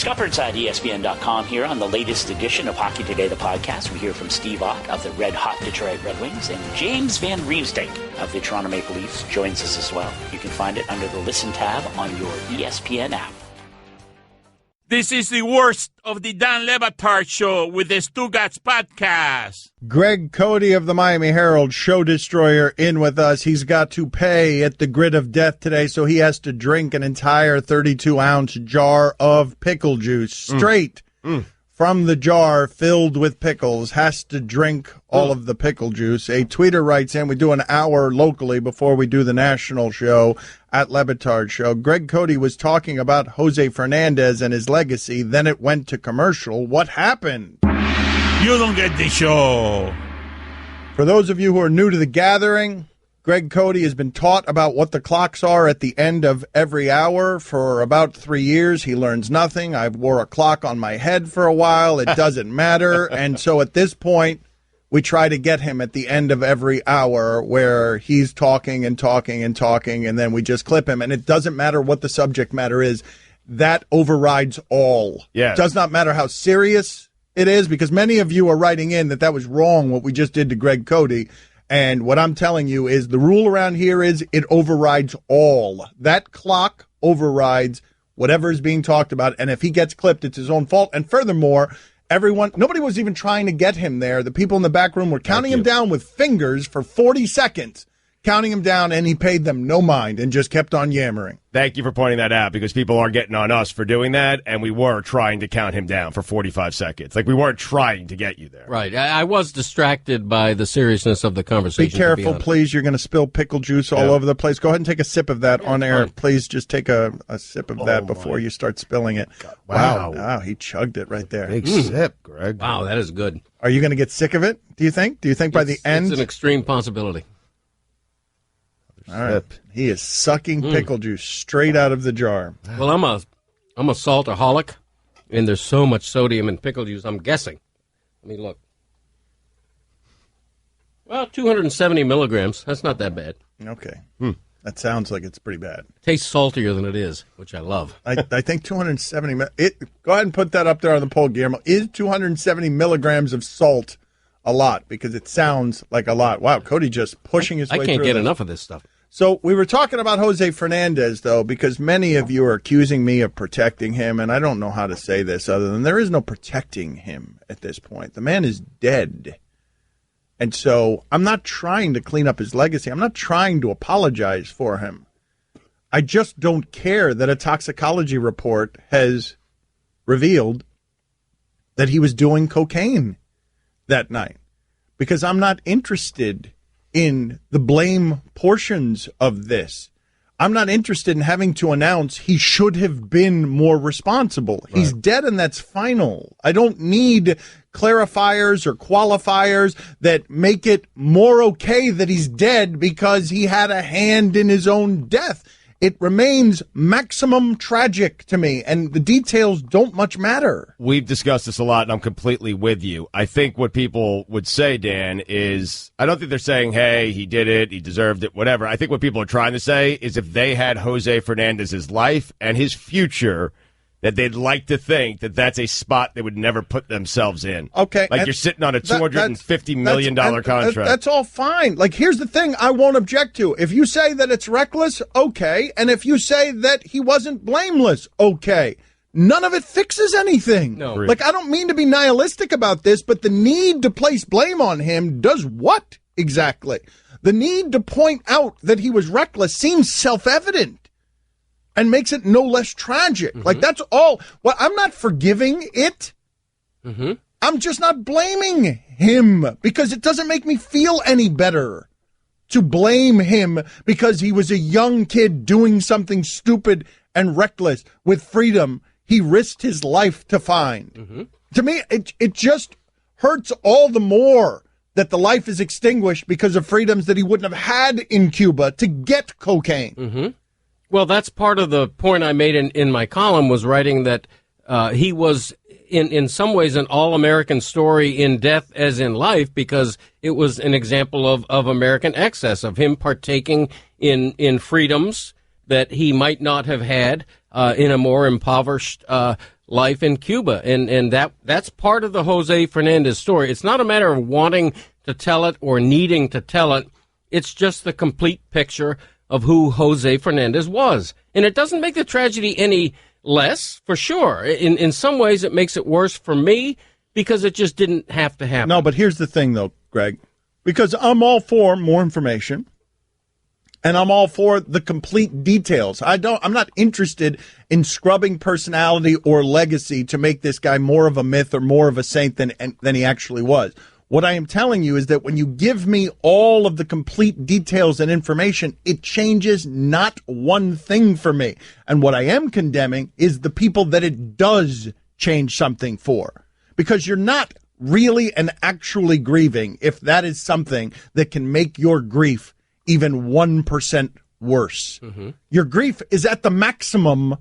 Scott Burnside, ESPN.com here on the latest edition of Hockey Today, the podcast. We hear from Steve Ott of the red-hot Detroit Red Wings, and James Van Riemsdyk of the Toronto Maple Leafs joins us as well. You can find it under the Listen tab on your ESPN app. This is the worst of the Dan Le Batard Show with the Stugatz podcast. Greg Cody of the Miami Herald, show destroyer, in with us. He's got to pay at the grid of death today, so he has to drink an entire 32-ounce jar of pickle juice straight from the jar filled with pickles. Has to drink all of the pickle juice. A tweeter writes in, we do an hour locally before we do the national show at Le Batard Show. Greg Cody was talking about Jose Fernandez and his legacy. Then it went to commercial. What happened? You don't get the show. For those of you who are new to the gathering, Greg Cody has been taught about what the clocks are at the end of every hour for about 3 years. He learns nothing. I wore a clock on my head for a while. It doesn't matter. And so at this point, we try to get him at the end of every hour where he's talking and talking and talking, and then we just clip him. And it doesn't matter what the subject matter is. That overrides all. Yeah. It does not matter how serious it is, because many of you are writing in that was wrong, what we just did to Greg Cody. And what I'm telling you is the rule around here is it overrides all. That clock overrides whatever is being talked about. And if he gets clipped, it's his own fault. And furthermore, nobody was even trying to get him there. The people in the back room were counting him down with fingers for 40 seconds, counting him down, and he paid them no mind and just kept on yammering. Thank you for pointing that out, because people are getting on us for doing that, and we were trying to count him down for 45 seconds. Like, we weren't trying to get you there. Right. I was distracted by the seriousness of the conversation. Be careful, please. You're going to spill pickle juice all over the place. Go ahead and take a sip of that on air. Please just take a sip of that before you start spilling it. Wow, he chugged it right there. Big sip, Greg. Wow, that is good. Are you going to get sick of it, do you think? Do you think by the end? It's an extreme possibility. All right. He is sucking pickle juice straight out of the jar. Well, I'm a saltaholic, and there's so much sodium in pickle juice, I'm guessing. Let me look. Well, 270 milligrams. That's not that bad. Okay. That sounds like it's pretty bad. Tastes saltier than it is, which I love. I think 270. Go ahead and put that up there on the poll, Guillermo. Is 270 milligrams of salt a lot? Because it sounds like a lot. Wow, Cody just pushing his way through. I can't get enough of this stuff. So we were talking about Jose Fernandez, though, because many of you are accusing me of protecting him, and I don't know how to say this other than there is no protecting him at this point. The man is dead. And so I'm not trying to clean up his legacy. I'm not trying to apologize for him. I just don't care that a toxicology report has revealed that he was doing cocaine that night, because I'm not interested in the blame portions of this. I'm not interested in having to announce he should have been more responsible. Right. He's dead, and that's final. I don't need clarifiers or qualifiers that make it more okay that he's dead because he had a hand in his own death. It remains maximum tragic to me, and the details don't much matter. We've discussed this a lot, and I'm completely with you. I think what people would say, Dan, is I don't think they're saying, hey, he did it, he deserved it, whatever. I think what people are trying to say is if they had Jose Fernandez's life and his future, that they'd like to think that that's a spot they would never put themselves in. Okay. Like you're sitting on a $250 million contract. That's all fine. Like, here's the thing I won't object to. If you say that it's reckless, okay. And if you say that he wasn't blameless, okay. None of it fixes anything. No. Like, I don't mean to be nihilistic about this, but the need to place blame on him does what exactly? The need to point out that he was reckless seems self-evident and makes it no less tragic. Mm-hmm. Like, that's all. Well, I'm not forgiving it. Mm-hmm. I'm just not blaming him because it doesn't make me feel any better to blame him because he was a young kid doing something stupid and reckless with freedom he risked his life to find. Mm-hmm. To me, it just hurts all the more that the life is extinguished because of freedoms that he wouldn't have had in Cuba to get cocaine. Mm-hmm. Well, that's part of the point I made in my column, was writing that he was, in some ways, an all-American story in death as in life, because it was an example of American excess, of him partaking in freedoms that he might not have had in a more impoverished life in Cuba. And that's part of the Jose Fernandez story. It's not a matter of wanting to tell it or needing to tell it. It's just the complete picture of who Jose Fernandez was. And it doesn't make the tragedy any less, for sure. In some ways, it makes it worse for me because it just didn't have to happen. No, but here's the thing, though, Greg. Because I'm all for more information, and I'm all for the complete details. I'm not interested in scrubbing personality or legacy to make this guy more of a myth or more of a saint than he actually was. What I am telling you is that when you give me all of the complete details and information, it changes not one thing for me. And what I am condemning is the people that it does change something for. Because you're not really and actually grieving if that is something that can make your grief even 1% worse. Mm-hmm. Your grief is at the maximum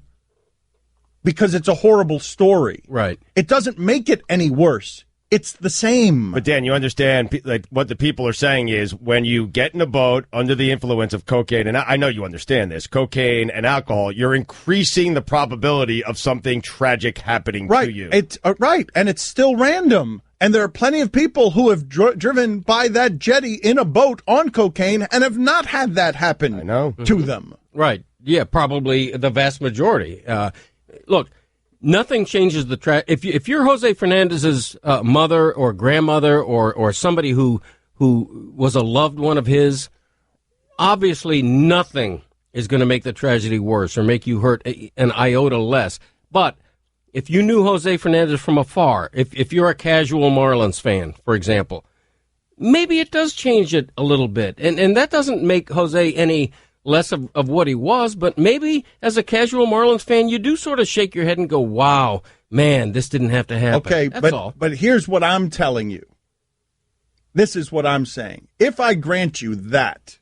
because it's a horrible story. Right. It doesn't make it any worse. It's the same. But, Dan, you understand, like, what the people are saying is when you get in a boat under the influence of cocaine, and I know you understand this, cocaine and alcohol, you're increasing the probability of something tragic happening to you. It's right, and it's still random. And there are plenty of people who have driven by that jetty in a boat on cocaine and have not had that happen to them. Right. Yeah, probably the vast majority. Look, nothing changes the if you're Jose Fernandez's mother or grandmother or somebody who was a loved one of his, obviously nothing is going to make the tragedy worse or make you hurt an iota less. But if you knew Jose Fernandez from afar, if you're a casual Marlins fan, for example, maybe it does change it a little bit. And that doesn't make Jose any less of what he was, but maybe as a casual Marlins fan, you do sort of shake your head and go, wow, man, this didn't have to happen. Okay, That's all. But here's what I'm telling you. This is what I'm saying. If I grant you that,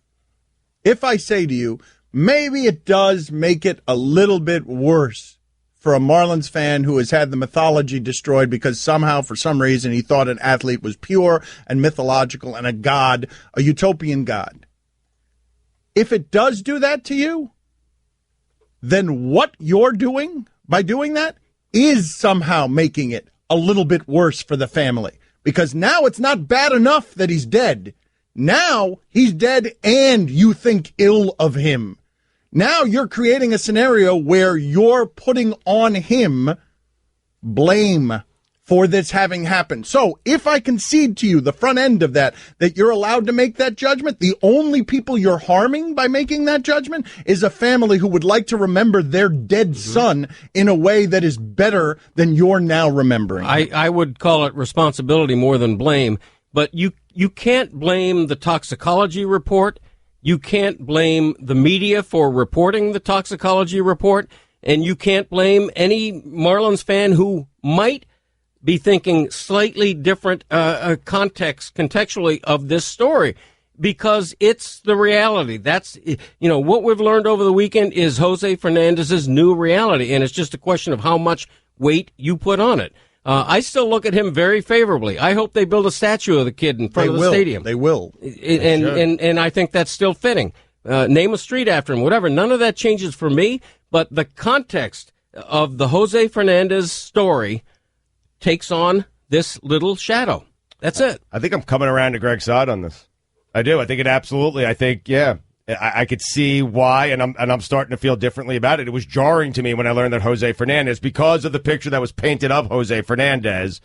if I say to you, maybe it does make it a little bit worse for a Marlins fan who has had the mythology destroyed because somehow, for some reason, he thought an athlete was pure and mythological and a god, a utopian god. If it does do that to you, then what you're doing by doing that is somehow making it a little bit worse for the family. Because now it's not bad enough that he's dead. Now he's dead and you think ill of him. Now you're creating a scenario where you're putting on him blame for this having happened. So if I concede to you the front end of that you're allowed to make that judgment, the only people you're harming by making that judgment is a family who would like to remember their dead son in a way that is better than you're now remembering. I would call it responsibility more than blame, but you can't blame the toxicology report. You can't blame the media for reporting the toxicology report, and you can't blame any Marlins fan who might be thinking slightly different contextually of this story, because it's the reality. That's, what we've learned over the weekend is Jose Fernandez's new reality, and it's just a question of how much weight you put on it. I still look at him very favorably. I hope they build a statue of the kid in front of the stadium. They will. And I think that's still fitting. Name a street after him, whatever. None of that changes for me, but the context of the Jose Fernandez story takes on this little shadow. That's it. I think I'm coming around to Greg's side on this. I do. I think it absolutely. I think, yeah. I could see why, and I'm starting to feel differently about it. It was jarring to me when I learned that Jose Fernandez, because of the picture that was painted of Jose Fernandez,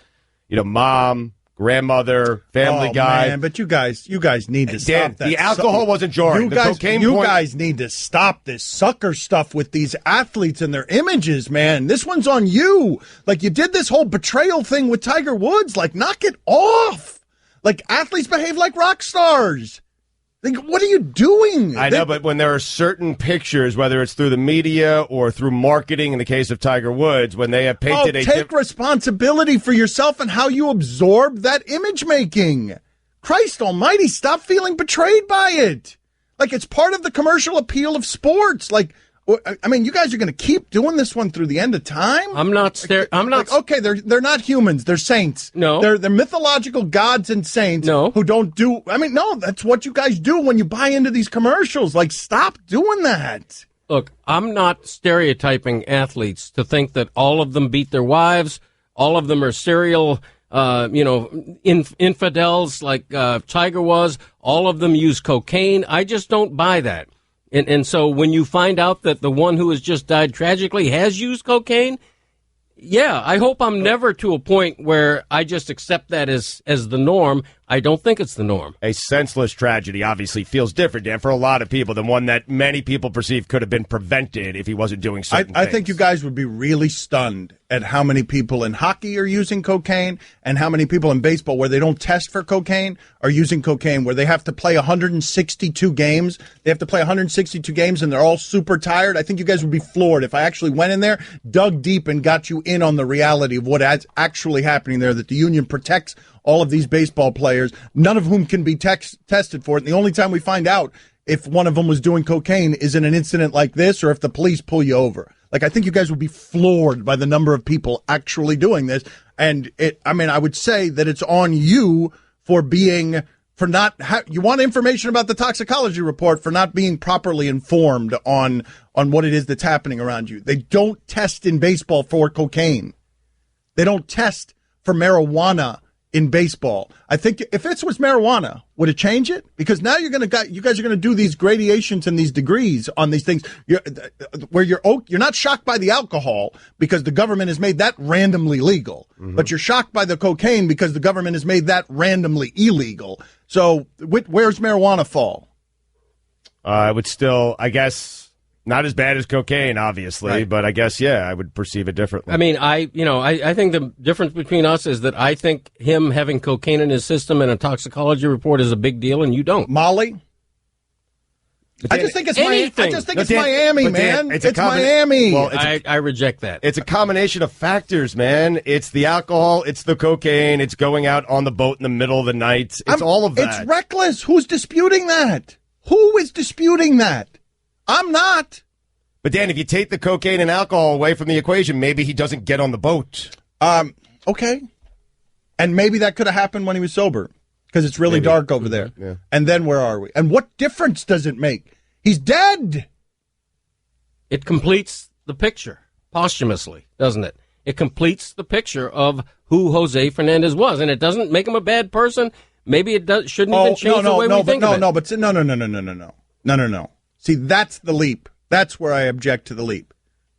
mom, grandmother, family guy. Man, but you guys need to stop that. The alcohol wasn't jarring. You guys need to stop this sucker stuff with these athletes and their images, man. This one's on you. Like, you did this whole betrayal thing with Tiger Woods. Like, knock it off. Like, athletes behave like rock stars. Like, what are you doing? I know, but when there are certain pictures, whether it's through the media or through marketing, in the case of Tiger Woods, when they have painted take responsibility for yourself and how you absorb that image making. Christ almighty, stop feeling betrayed by it. Like, it's part of the commercial appeal of sports. Like, I mean, you guys are going to keep doing this one through the end of time? I'm not. Okay, they're not humans. They're saints. No. They're mythological gods and saints who don't do. I mean, no, that's what you guys do when you buy into these commercials. Like, stop doing that. Look, I'm not stereotyping athletes to think that all of them beat their wives, all of them are serial, infidels like Tiger was, all of them use cocaine. I just don't buy that. And so when you find out that the one who has just died tragically has used cocaine, yeah, I hope I'm never to a point where I just accept that as the norm. I don't think it's the norm. A senseless tragedy obviously feels different, Dan, for a lot of people than one that many people perceive could have been prevented if he wasn't doing certain things. I think you guys would be really stunned at how many people in hockey are using cocaine and how many people in baseball where they don't test for cocaine are using cocaine, where they have to play 162 games. They have to play 162 games and they're all super tired. I think you guys would be floored if I actually went in there, dug deep, and got you in on the reality of what is actually happening there, that the union protects all of these baseball players, none of whom can be tested for it. And the only time we find out if one of them was doing cocaine is in an incident like this or if the police pull you over. Like, I think you guys would be floored by the number of people actually doing this. And I would say that it's on you for not, you want information about the toxicology report for not being properly informed on what it is that's happening around you. They don't test in baseball for cocaine. They don't test for marijuana in baseball. I think if it was marijuana, would it change it? Because now you guys are going to do these gradations and these degrees on these things where you're not shocked by the alcohol because the government has made that randomly legal, but you're shocked by the cocaine because the government has made that randomly illegal. So where's marijuana fall? I would still, I guess, not as bad as cocaine, obviously, right. But I guess, yeah, I would perceive it differently. I mean, I think the difference between us is that I think him having cocaine in his system and a toxicology report is a big deal, and you don't. Molly? I just think it's Miami, man. It's Miami. Well, I reject that. It's a combination of factors, man. It's the alcohol, it's the cocaine, it's going out on the boat in the middle of the night. It's all of that. It's reckless. Who's disputing that? Who is disputing that? I'm not. But, Dan, if you take the cocaine and alcohol away from the equation, maybe he doesn't get on the boat. Okay. And maybe that could have happened when he was sober because it's really dark over there. Yeah. And then where are we? And what difference does it make? He's dead. It completes the picture posthumously, doesn't it? It completes the picture of who Jose Fernandez was, and it doesn't make him a bad person. Maybe it shouldn't even change the way we think of it. No. See, that's the leap. That's where I object to the leap.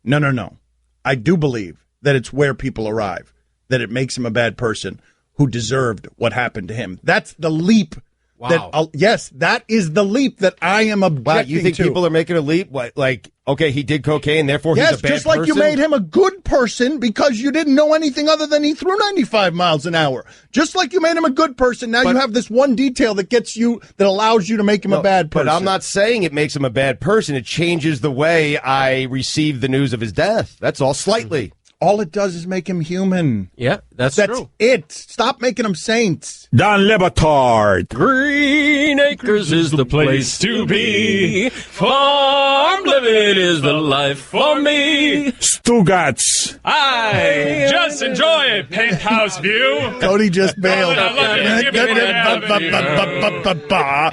No. I do believe that it's where people arrive, that it makes him a bad person who deserved what happened to him. That's the leap. Wow. Yes, that is the leap that I am objecting to. You think people are making a leap? Like, okay, he did cocaine, therefore he's a bad person? Yes, just like you made him a good person because you didn't know anything other than he threw 95 miles an hour. Just like you made him a good person, now you have this one detail that allows you to make him a bad person. But I'm not saying it makes him a bad person. It changes the way I receive the news of his death. That's all, slightly. All it does is make him human. Yeah, that's true. That's it. Stop making them saints. Don Batard. Green Acres is the place to be. Farm living is the life for me. Stugats. I just enjoy a penthouse view. Cody just bailed.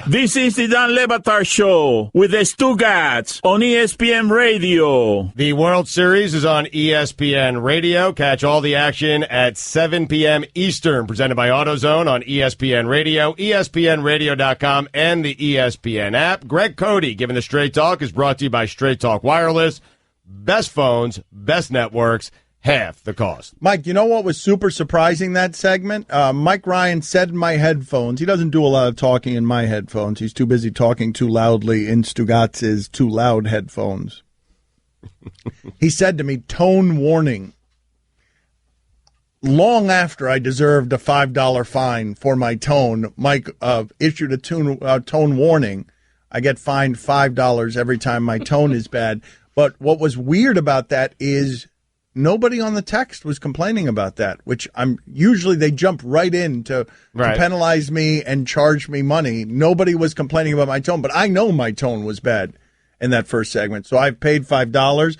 This is the Don Batard Show with the Stugats on ESPN Radio. The World Series is on ESPN Radio. Catch all the action at 7 p.m. Eastern, presented by AutoZone on ESPN Radio, ESPNRadio.com, and the ESPN app. Greg Cody giving the Straight Talk is brought to you by Straight Talk Wireless. Best phones, best networks, half the cost. Mike, you know what was super surprising that segment? Mike Ryan said in my headphones, he doesn't do a lot of talking in my headphones. He's too busy talking too loudly in Stugatz's too loud headphones. He said to me, tone warning. Long after I deserved a $5 fine for my tone, Mike issued a tone warning. I get fined $5 every time my tone is bad. But what was weird about that is nobody on the text was complaining about that, which usually they jump right in to penalize me and charge me money. Nobody was complaining about my tone, but I know my tone was bad in that first segment. So I've paid $5.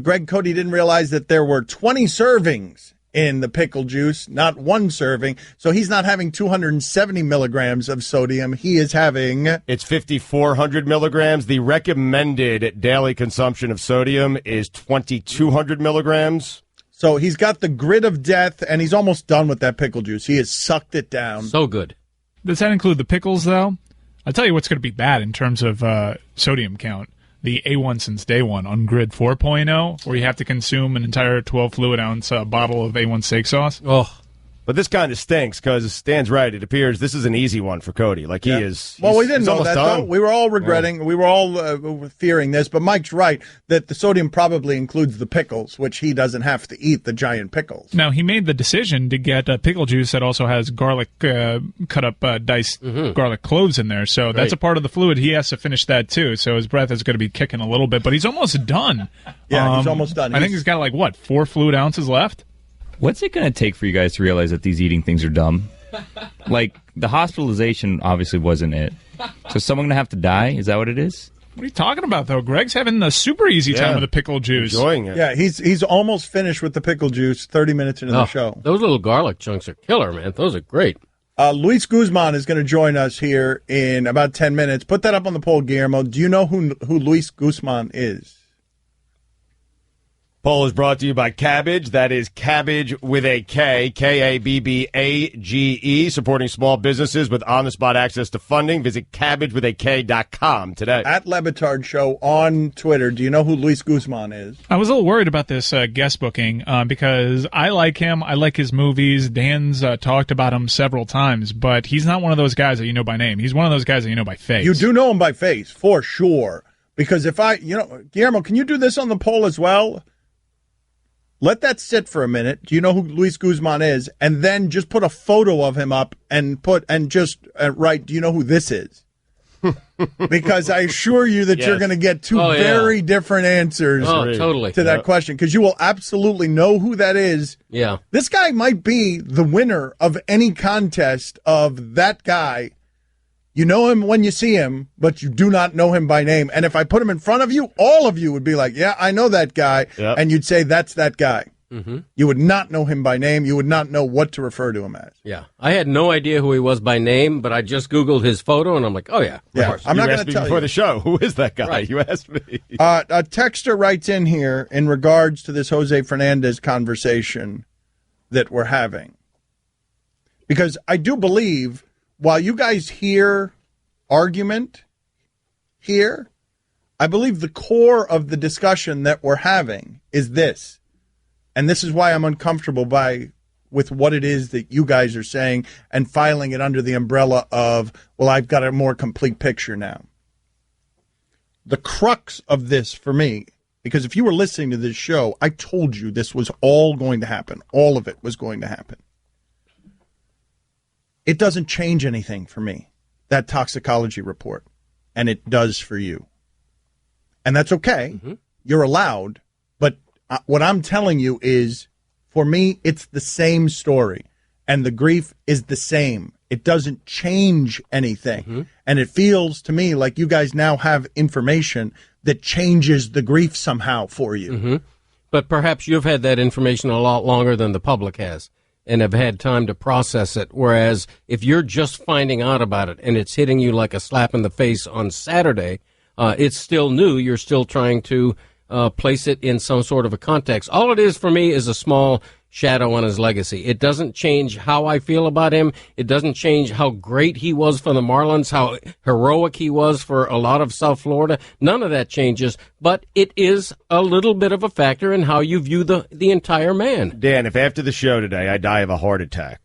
Greg Cody didn't realize that there were 20 servings in the pickle juice, not one serving. So he's not having 270 milligrams of sodium. He is having... It's 5,400 milligrams. The recommended daily consumption of sodium is 2,200 milligrams. So he's got the grit of death, and he's almost done with that pickle juice. He has sucked it down. So good. Does that include the pickles, though? I'll tell you what's going to be bad in terms of sodium count. The A1 since day one on Grid 4.0, where you have to consume an entire 12 fluid ounce bottle of A1 steak sauce. Oh, but this kind of stinks because Stan's right. It appears this is an easy one for Cody. Like he is. Well, we didn't know almost that, done. though. We were all regretting. Yeah. We were all fearing this. But Mike's right that the sodium probably includes the pickles, which he doesn't have to eat the giant pickles. Now, he made the decision to get a pickle juice that also has garlic, cut up diced garlic cloves in there. So that's a part of the fluid. He has to finish that, too. So his breath is going to be kicking a little bit. But he's almost done. Yeah, he's almost done. I think he's got, 4 fluid ounces left? What's it going to take for you guys to realize that these eating things are dumb? The hospitalization obviously wasn't it. So is someone going to have to die? Is that what it is? What are you talking about, though? Greg's having a super easy time with the pickle juice. Enjoying it. Yeah, he's almost finished with the pickle juice 30 minutes into the show. Those little garlic chunks are killer, man. Those are great. Luis Guzman is going to join us here in about 10 minutes. Put that up on the poll, Guillermo. Do you know who Luis Guzman is? Poll is brought to you by Cabbage. That is Cabbage with a K, Kabbage, supporting small businesses with on-the-spot access to funding. Visit CabbageWithAK.com today. At Batard Show on Twitter. Do you know who Luis Guzman is? I was a little worried about this guest booking because I like him. I like his movies. Dan's talked about him several times, but he's not one of those guys that you know by name. He's one of those guys that you know by face. You do know him by face, for sure. Because if Guillermo, can you do this on the poll as well? Let that sit for a minute. Do you know who Luis Guzman is? And then just put a photo of him up and write, do you know who this is? Because I assure you that you're going to get two very different answers to that question. Because you will absolutely know who that is. Yeah. This guy might be the winner of any contest of that guy. You know him when you see him, but you do not know him by name. And if I put him in front of you, all of you would be like, yeah, I know that guy. Yep. And you'd say, that's that guy. Mm-hmm. You would not know him by name. You would not know what to refer to him as. Yeah. I had no idea who he was by name, but I just Googled his photo, and I'm like, oh, yeah, of course. I'm not going to tell you. Before the show, who is that guy? Right. You asked me. A texter writes in here in regards to this Jose Fernandez conversation that we're having. Because I do believe... While you guys hear argument here, I believe the core of the discussion that we're having is this. And this is why I'm uncomfortable with what it is that you guys are saying and filing it under the umbrella of, well, I've got a more complete picture now. The crux of this for me, because if you were listening to this show, I told you this was all going to happen. All of it was going to happen. It doesn't change anything for me, that toxicology report, and it does for you. And that's okay. Mm-hmm. You're allowed. But what I'm telling you is, for me, it's the same story, and the grief is the same. It doesn't change anything. Mm-hmm. And it feels to me like you guys now have information that changes the grief somehow for you. Mm-hmm. But perhaps you've had that information a lot longer than the public has, and have had time to process it, whereas if you're just finding out about it and it's hitting you like a slap in the face on Saturday, it's still new. You're still trying to place it in some sort of a context. All it is for me is a small shadow on his legacy. It doesn't change how I feel about him. It doesn't change how great he was for the Marlins, how heroic he was for a lot of South Florida. None of that changes, but it is a little bit of a factor in how you view the entire man. Dan, if after the show today I die of a heart attack,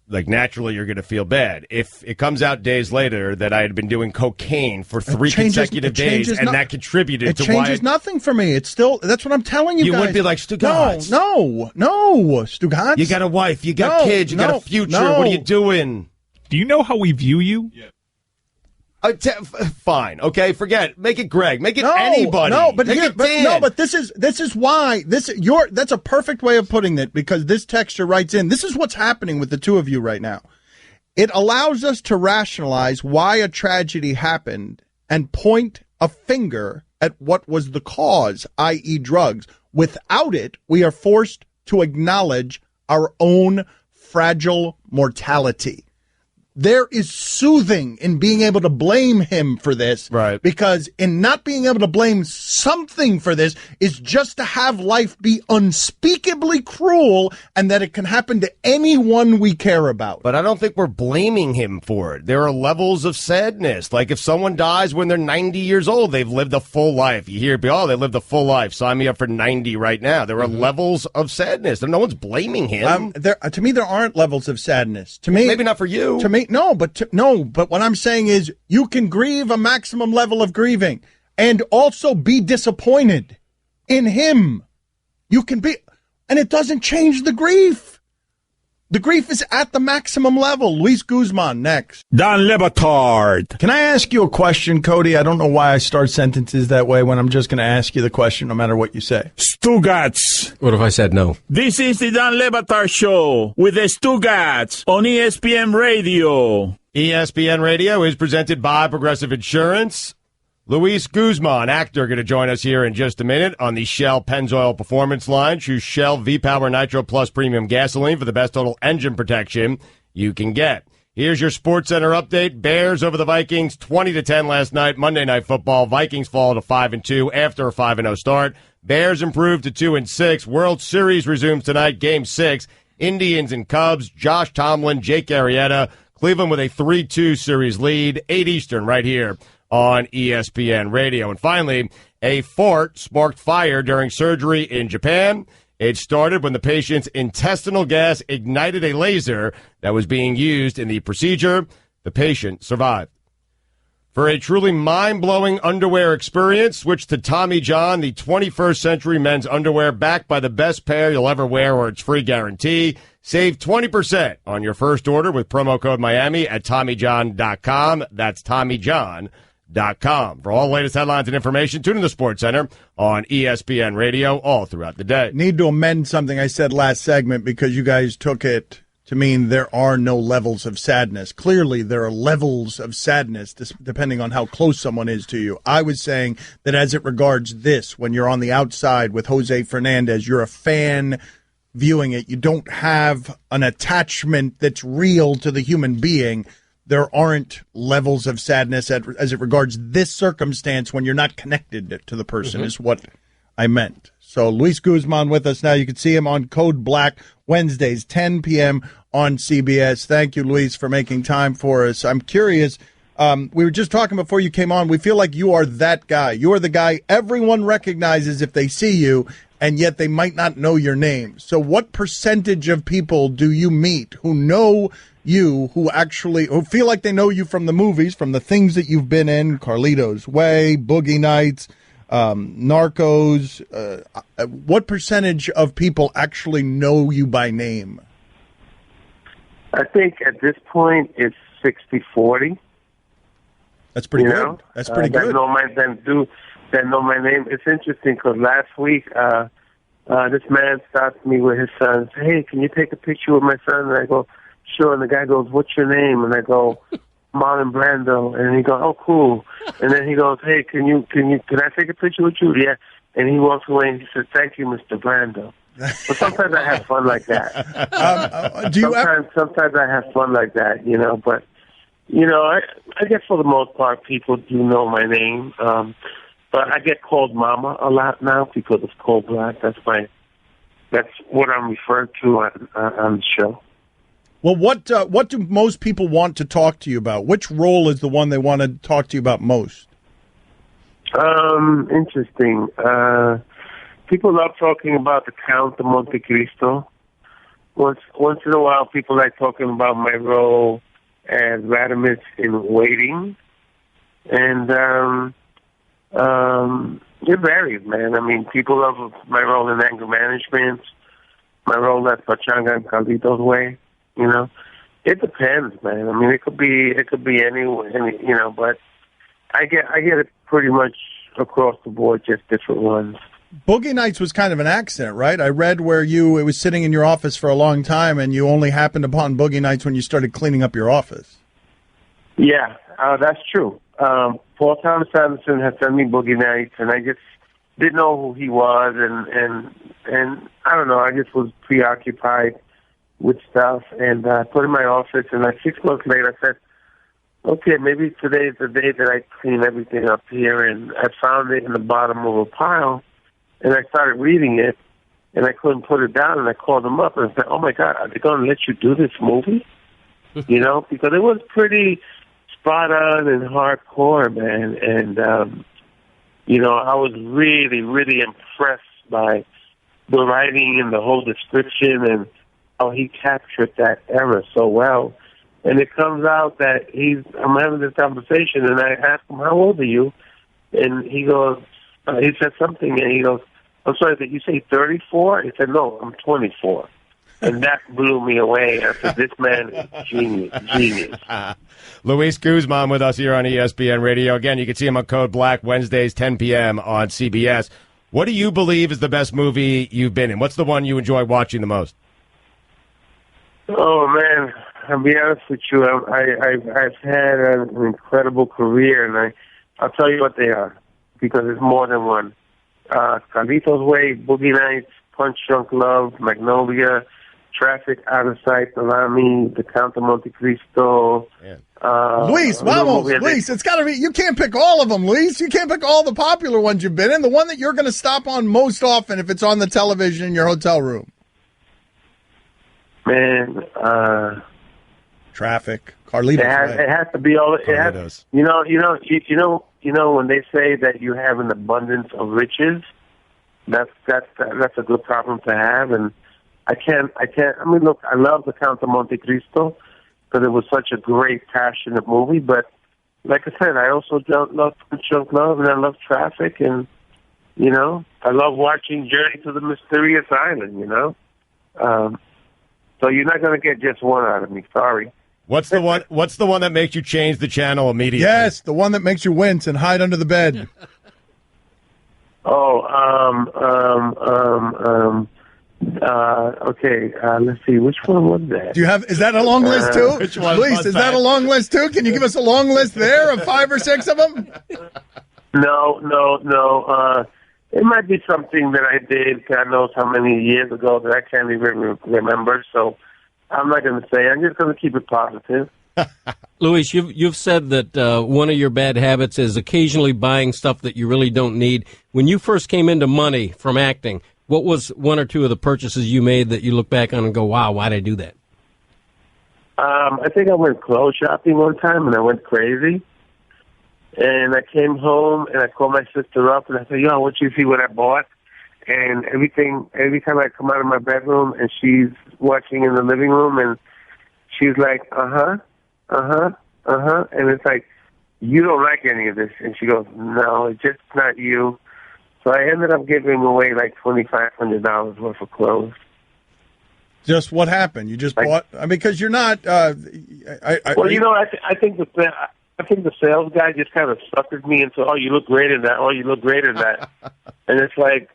naturally you're going to feel bad. If it comes out days later that I had been doing cocaine for 3 consecutive days and that contributed to why... It changes nothing for me. It's still... That's what I'm telling you guys. You wouldn't be like, Stugatz. No, Stugatz. You got a wife. You got kids. You got a future. No. What are you doing? Do you know how we view you? Yeah. Fine. Okay, forget it. Make it Greg. Make it anybody. No, but this is why that's a perfect way of putting it, because this texter writes in, this is what's happening with the two of you right now. It allows us to rationalize why a tragedy happened and point a finger at what was the cause, i.e. drugs. Without it, we are forced to acknowledge our own fragile mortality. There is soothing in being able to blame him for this. Right. Because in not being able to blame something for this is just to have life be unspeakably cruel and that it can happen to anyone we care about. But I don't think we're blaming him for it. There are levels of sadness. Like if someone dies when they're 90 years old, they've lived a full life. You hear, oh, they lived a full life. Sign me up for 90 right now. There are levels of sadness. And no one's blaming him. To me, there aren't levels of sadness. To me, maybe not for you. To me, no, but what I'm saying is you can grieve a maximum level of grieving and also be disappointed in him. You can be, and it doesn't change the grief. The grief is at the maximum level. Luis Guzman next. Dan Le Batard. Can I ask you a question, Cody? I don't know why I start sentences that way when I'm just going to ask you the question no matter what you say. Stugats. What if I said no? This is the Dan Le Batard Show with the Stugats on ESPN Radio. ESPN Radio is presented by Progressive Insurance. Luis Guzman, actor, going to join us here in just a minute on the Shell Pennzoil Performance line. Choose Shell V-Power Nitro Plus Premium Gasoline for the best total engine protection you can get. Here's your SportsCenter update. Bears over the Vikings, 20-10 last night. Monday Night Football. Vikings fall to 5-2 after a 5-0 start. Bears improved to 2-6. World Series resumes tonight, Game 6. Indians and Cubs. Josh Tomlin, Jake Arrieta. Cleveland with a 3-2 series lead. 8 Eastern right here on ESPN Radio. And finally, a fort sparked fire during surgery in Japan. It started when the patient's intestinal gas ignited a laser that was being used in the procedure. The patient survived. For a truly mind-blowing underwear experience, switch to Tommy John, the 21st century men's underwear backed by the best pair you'll ever wear or its free guarantee. Save 20% on your first order with promo code Miami at TommyJohn.com. That's TommyJohn.com. For all the latest headlines and information, tune in to SportsCenter on ESPN Radio all throughout the day. Need to amend something I said last segment because you guys took it to mean there are no levels of sadness. Clearly, there are levels of sadness depending on how close someone is to you. I was saying that as it regards this, when you're on the outside with Jose Fernandez, you're a fan viewing it. You don't have an attachment that's real to the human being. There aren't levels of sadness as it regards this circumstance when you're not connected to the person is what I meant. So Luis Guzman with us now. You can see him on Code Black Wednesdays, 10 p.m. on CBS. Thank you, Luis, for making time for us. I'm curious. We were just talking before you came on. We feel like you are that guy. You are the guy everyone recognizes if they see you, and yet they might not know your name. So what percentage of people do you meet who know you, who feel like they know you from the movies, from the things that you've been in, Carlito's Way, Boogie Nights, Narcos? What percentage of people actually know you by name? I think at this point it's 60-40. That's pretty good. That's pretty good. That know my name. It's interesting because last week this man stopped me with his son. Said, "Hey, can you take a picture with my son?" And I go, "Sure." And the guy goes, "What's your name?" And I go, "Marlon Brando." And he goes, "Oh, cool." And then he goes, "Hey, can I take a picture with you?" "Yeah." And he walks away and he says, "Thank you, Mr. Brando." But sometimes I have fun like that. Sometimes I have fun like that, But I guess for the most part, people do know my name. But I get called Mama a lot now because of Cold Black. That's what I'm referred to on the show. Well, what do most people want to talk to you about? Which role is the one they want to talk to you about most? Interesting. People love talking about the Count de Monte Cristo. Once in a while, people like talking about my role as Radames in Waiting. And it varies, man. I mean, people love my role in Anger Management, my role as Pachanga and Carlito's Way. It depends, man. I mean, it could be any, but I get it pretty much across the board, just different ones. Boogie Nights was kind of an accident, right? I read where it was sitting in your office for a long time, and you only happened upon Boogie Nights when you started cleaning up your office. Yeah, that's true. Paul Thomas Anderson has sent me Boogie Nights, and I just didn't know who he was, and I don't know. I just was preoccupied with stuff, and I put in my office. And like 6 months later, I said, "Okay, maybe today is the day that I clean everything up here." And I found it in the bottom of a pile, and I started reading it, and I couldn't put it down. And I called them up and I said, "Oh my God, are they going to let you do this movie?" You know, because it was pretty spot on and hardcore, man. And you know, I was really, really impressed by the writing and the whole description and how he captured that era so well. And it comes out that I'm having this conversation, and I asked him, "How old are you?" And he goes, he said something, and he goes, "I'm sorry, did you say 34? He said, "No, I'm 24. And that blew me away. I said, "This man is genius." Luis Guzman with us here on ESPN Radio. Again, you can see him on Code Black Wednesdays, 10 p.m. on CBS. What do you believe is the best movie you've been in? What's the one you enjoy watching the most? Oh, man, I'll be honest with you. I've had an incredible career, and I'll tell you what they are, because it's more than one. Carlitos Way, Boogie Nights, Punch Drunk Love, Magnolia, Traffic, Out of Sight, Salami, The Count of Monte Cristo. Luis, vamos, Luis, it's got to be, you can't pick all of them, Luis. You can't pick all the popular ones you've been in. The one that you're going to stop on most often if it's on the television in your hotel room. Man, Traffic, Carlitos. It has to be all. It has, you know, when they say that you have an abundance of riches, that's a good problem to have. And I can't. I mean, look, I love The Count of Monte Cristo because it was such a great, passionate movie. But like I said, I also love Junk Love, and I love Traffic, and you know, I love watching Journey to the Mysterious Island. You know, so you're not going to get just one out of me. Sorry. What's the one that makes you change the channel immediately? Yes, the one that makes you wince and hide under the bed. Okay, let's see. Which one was that? Is that a long list too? Luis, is that a long list too? Can you give us a long list there of 5 or 6 of them? No. It might be something that I did, God knows how many years ago, that I can't even remember. So I'm not going to say. I'm just going to keep it positive. Luis, you've said that one of your bad habits is occasionally buying stuff that you really don't need. When you first came into money from acting, what was 1 or 2 of the purchases you made that you look back on and go, "Wow, why did I do that?" I think I went clothes shopping one time, and I went crazy. And I came home, and I called my sister up, and I said, "Yo, I want you to see what I bought." And every time I come out of my bedroom, and she's watching in the living room, and she's like, and it's like, "You don't like any of this." And she goes, "No, it's just not you." So I ended up giving away like $2,500 worth of clothes. Just what happened? You just bought? Because you're not. I think the sales guy just kind of suckered me into, "Oh, you look great in that. Oh, you look great in that." And it's like,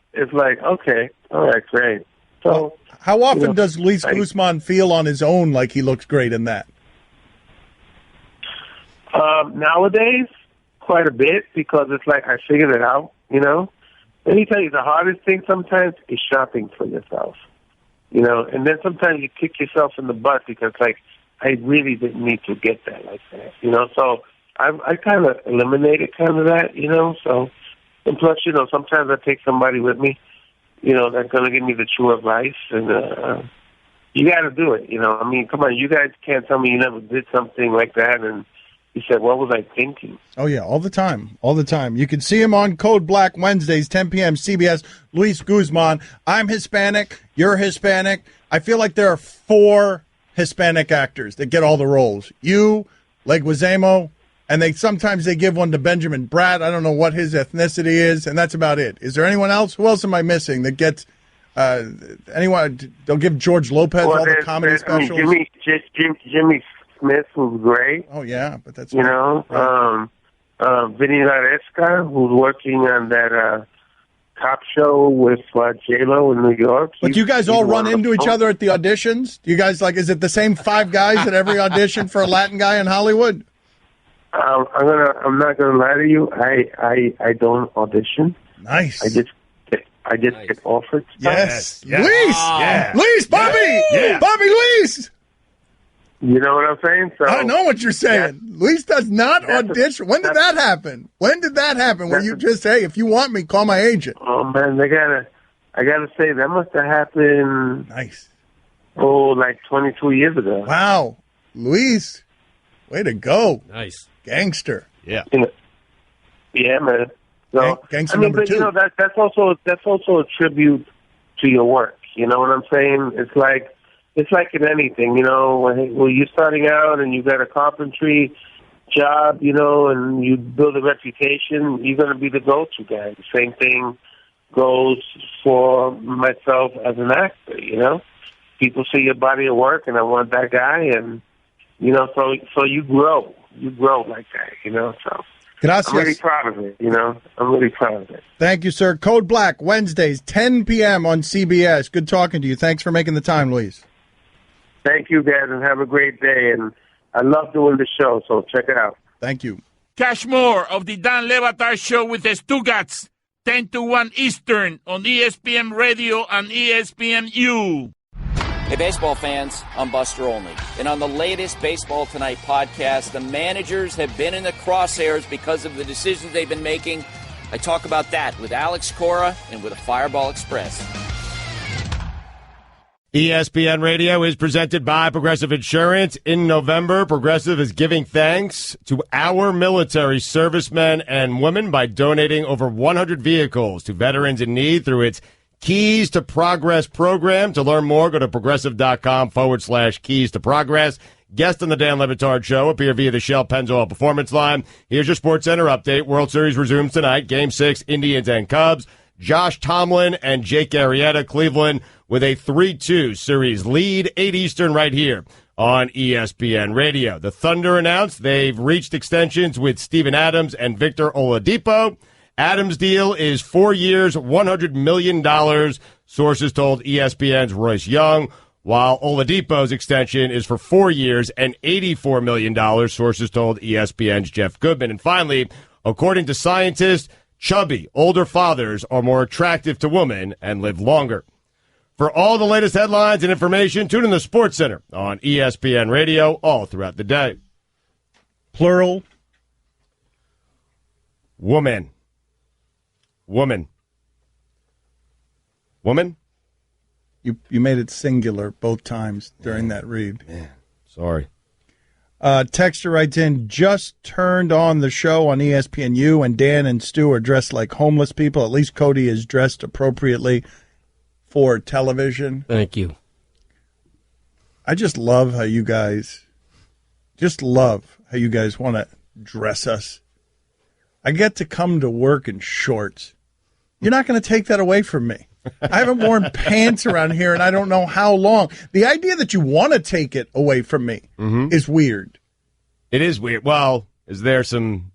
okay, all right, great. So, how often does Luis Guzman feel on his own like he looks great in that? Nowadays, quite a bit, because it's like I figured it out, you know. Let me tell you, the hardest thing sometimes is shopping for yourself, you know. And then sometimes you kick yourself in the butt because, like, I really didn't need to get that like that, you know. So I kind of eliminated kind of that, you know. So, and plus, you know, sometimes I take somebody with me, you know, that's going to give me the true advice, and you got to do it, you know. I mean, come on, you guys can't tell me you never did something like that, and you said, "What was I thinking?" Oh, yeah, all the time. All the time. You can see him on Code Black Wednesdays, 10 p.m. CBS. Luis Guzman. I'm Hispanic. You're Hispanic. I feel like there are 4 Hispanic actors that get all the roles. You, Leguizamo, and sometimes they give one to Benjamin Bratt. I don't know what his ethnicity is, and that's about it. Is there anyone else? Who else am I missing that gets anyone? They'll give George Lopez all the comedy specials. I mean, Jimmy Smith, who's great. Oh, yeah, but that's... You know, right. Vinny Laresca, who's working on that cop show with J-Lo in New York. But do you guys all run into each other at the auditions? Do you guys, like, is it the same 5 guys at every audition for a Latin guy in Hollywood? I'm not gonna lie to you. I don't audition. Nice. I just get offered stuff. Yes. Yes. Luis! Yeah. Luis, Bobby! Yeah. Bobby Luis! You know what I'm saying? So I know what you're saying. Luis does not that's audition. When did that happen? When did that happen? Where you just, hey, if you want me, call my agent. Oh man, I gotta say that must have happened. Nice. Like 22 years ago. Wow. Luis, way to go. Nice. Gangster. Yeah. Yeah, man. So Gangster number two. That's also a tribute to your work. You know what I'm saying? It's like in anything. You know, when you're starting out and you got a carpentry job, you know, and you build a reputation, you're going to be the go-to guy. The same thing goes for myself as an actor. You know, people see your body of work, and I want that guy, and you know, so you grow like that. You know, so. Gracias. I'm really proud of it, you know. I'm really proud of it. Thank you, sir. Code Black, Wednesdays, 10 p.m. on CBS. Good talking to you. Thanks for making the time, Luis. Thank you, guys, and have a great day. And I love doing the show, so check it out. Thank you. Catch more of the Dan Le Batard Show with the Stugats, 10 to 1 Eastern on ESPN Radio and ESPNU. Hey, baseball fans, I'm Buster Olney. And on the latest Baseball Tonight podcast, the managers have been in the crosshairs because of the decisions they've been making. I talk about that with Alex Cora and with a Fireball Express. ESPN Radio is presented by Progressive Insurance. In November, Progressive is giving thanks to our military servicemen and women by donating over 100 vehicles to veterans in need through its Keys to Progress program. To learn more, go to progressive.com/keys to progress. Guest on the Dan Le Batard Show appear via the Shell Pennzoil Performance Line. Here's your SportsCenter update. World Series resumes tonight. Game 6, Indians and Cubs. Josh Tomlin and Jake Arrieta, Cleveland, with a 3-2 series lead, 8 Eastern right here on ESPN Radio. The Thunder announced they've reached extensions with Steven Adams and Victor Oladipo. Adams' deal is 4 years, $100 million, sources told ESPN's Royce Young, while Oladipo's extension is for 4 years and $84 million, sources told ESPN's Jeff Goodman. And finally, according to scientists, chubby, older fathers are more attractive to women and live longer. For all the latest headlines and information, tune in the Sports Center on ESPN Radio all throughout the day. Plural. Woman. Woman. Woman? You made it singular both times during that read. Man, sorry. Texter writes in, just turned on the show on ESPNU, and Dan and Stu are dressed like homeless people. At least Cody is dressed appropriately for television. Thank you. I just love how you guys want to dress us. I get to come to work in shorts. You're not going to take that away from me. I haven't worn pants around here, and I don't know how long. The idea that you want to take it away from me is weird. It is weird. Well, is there some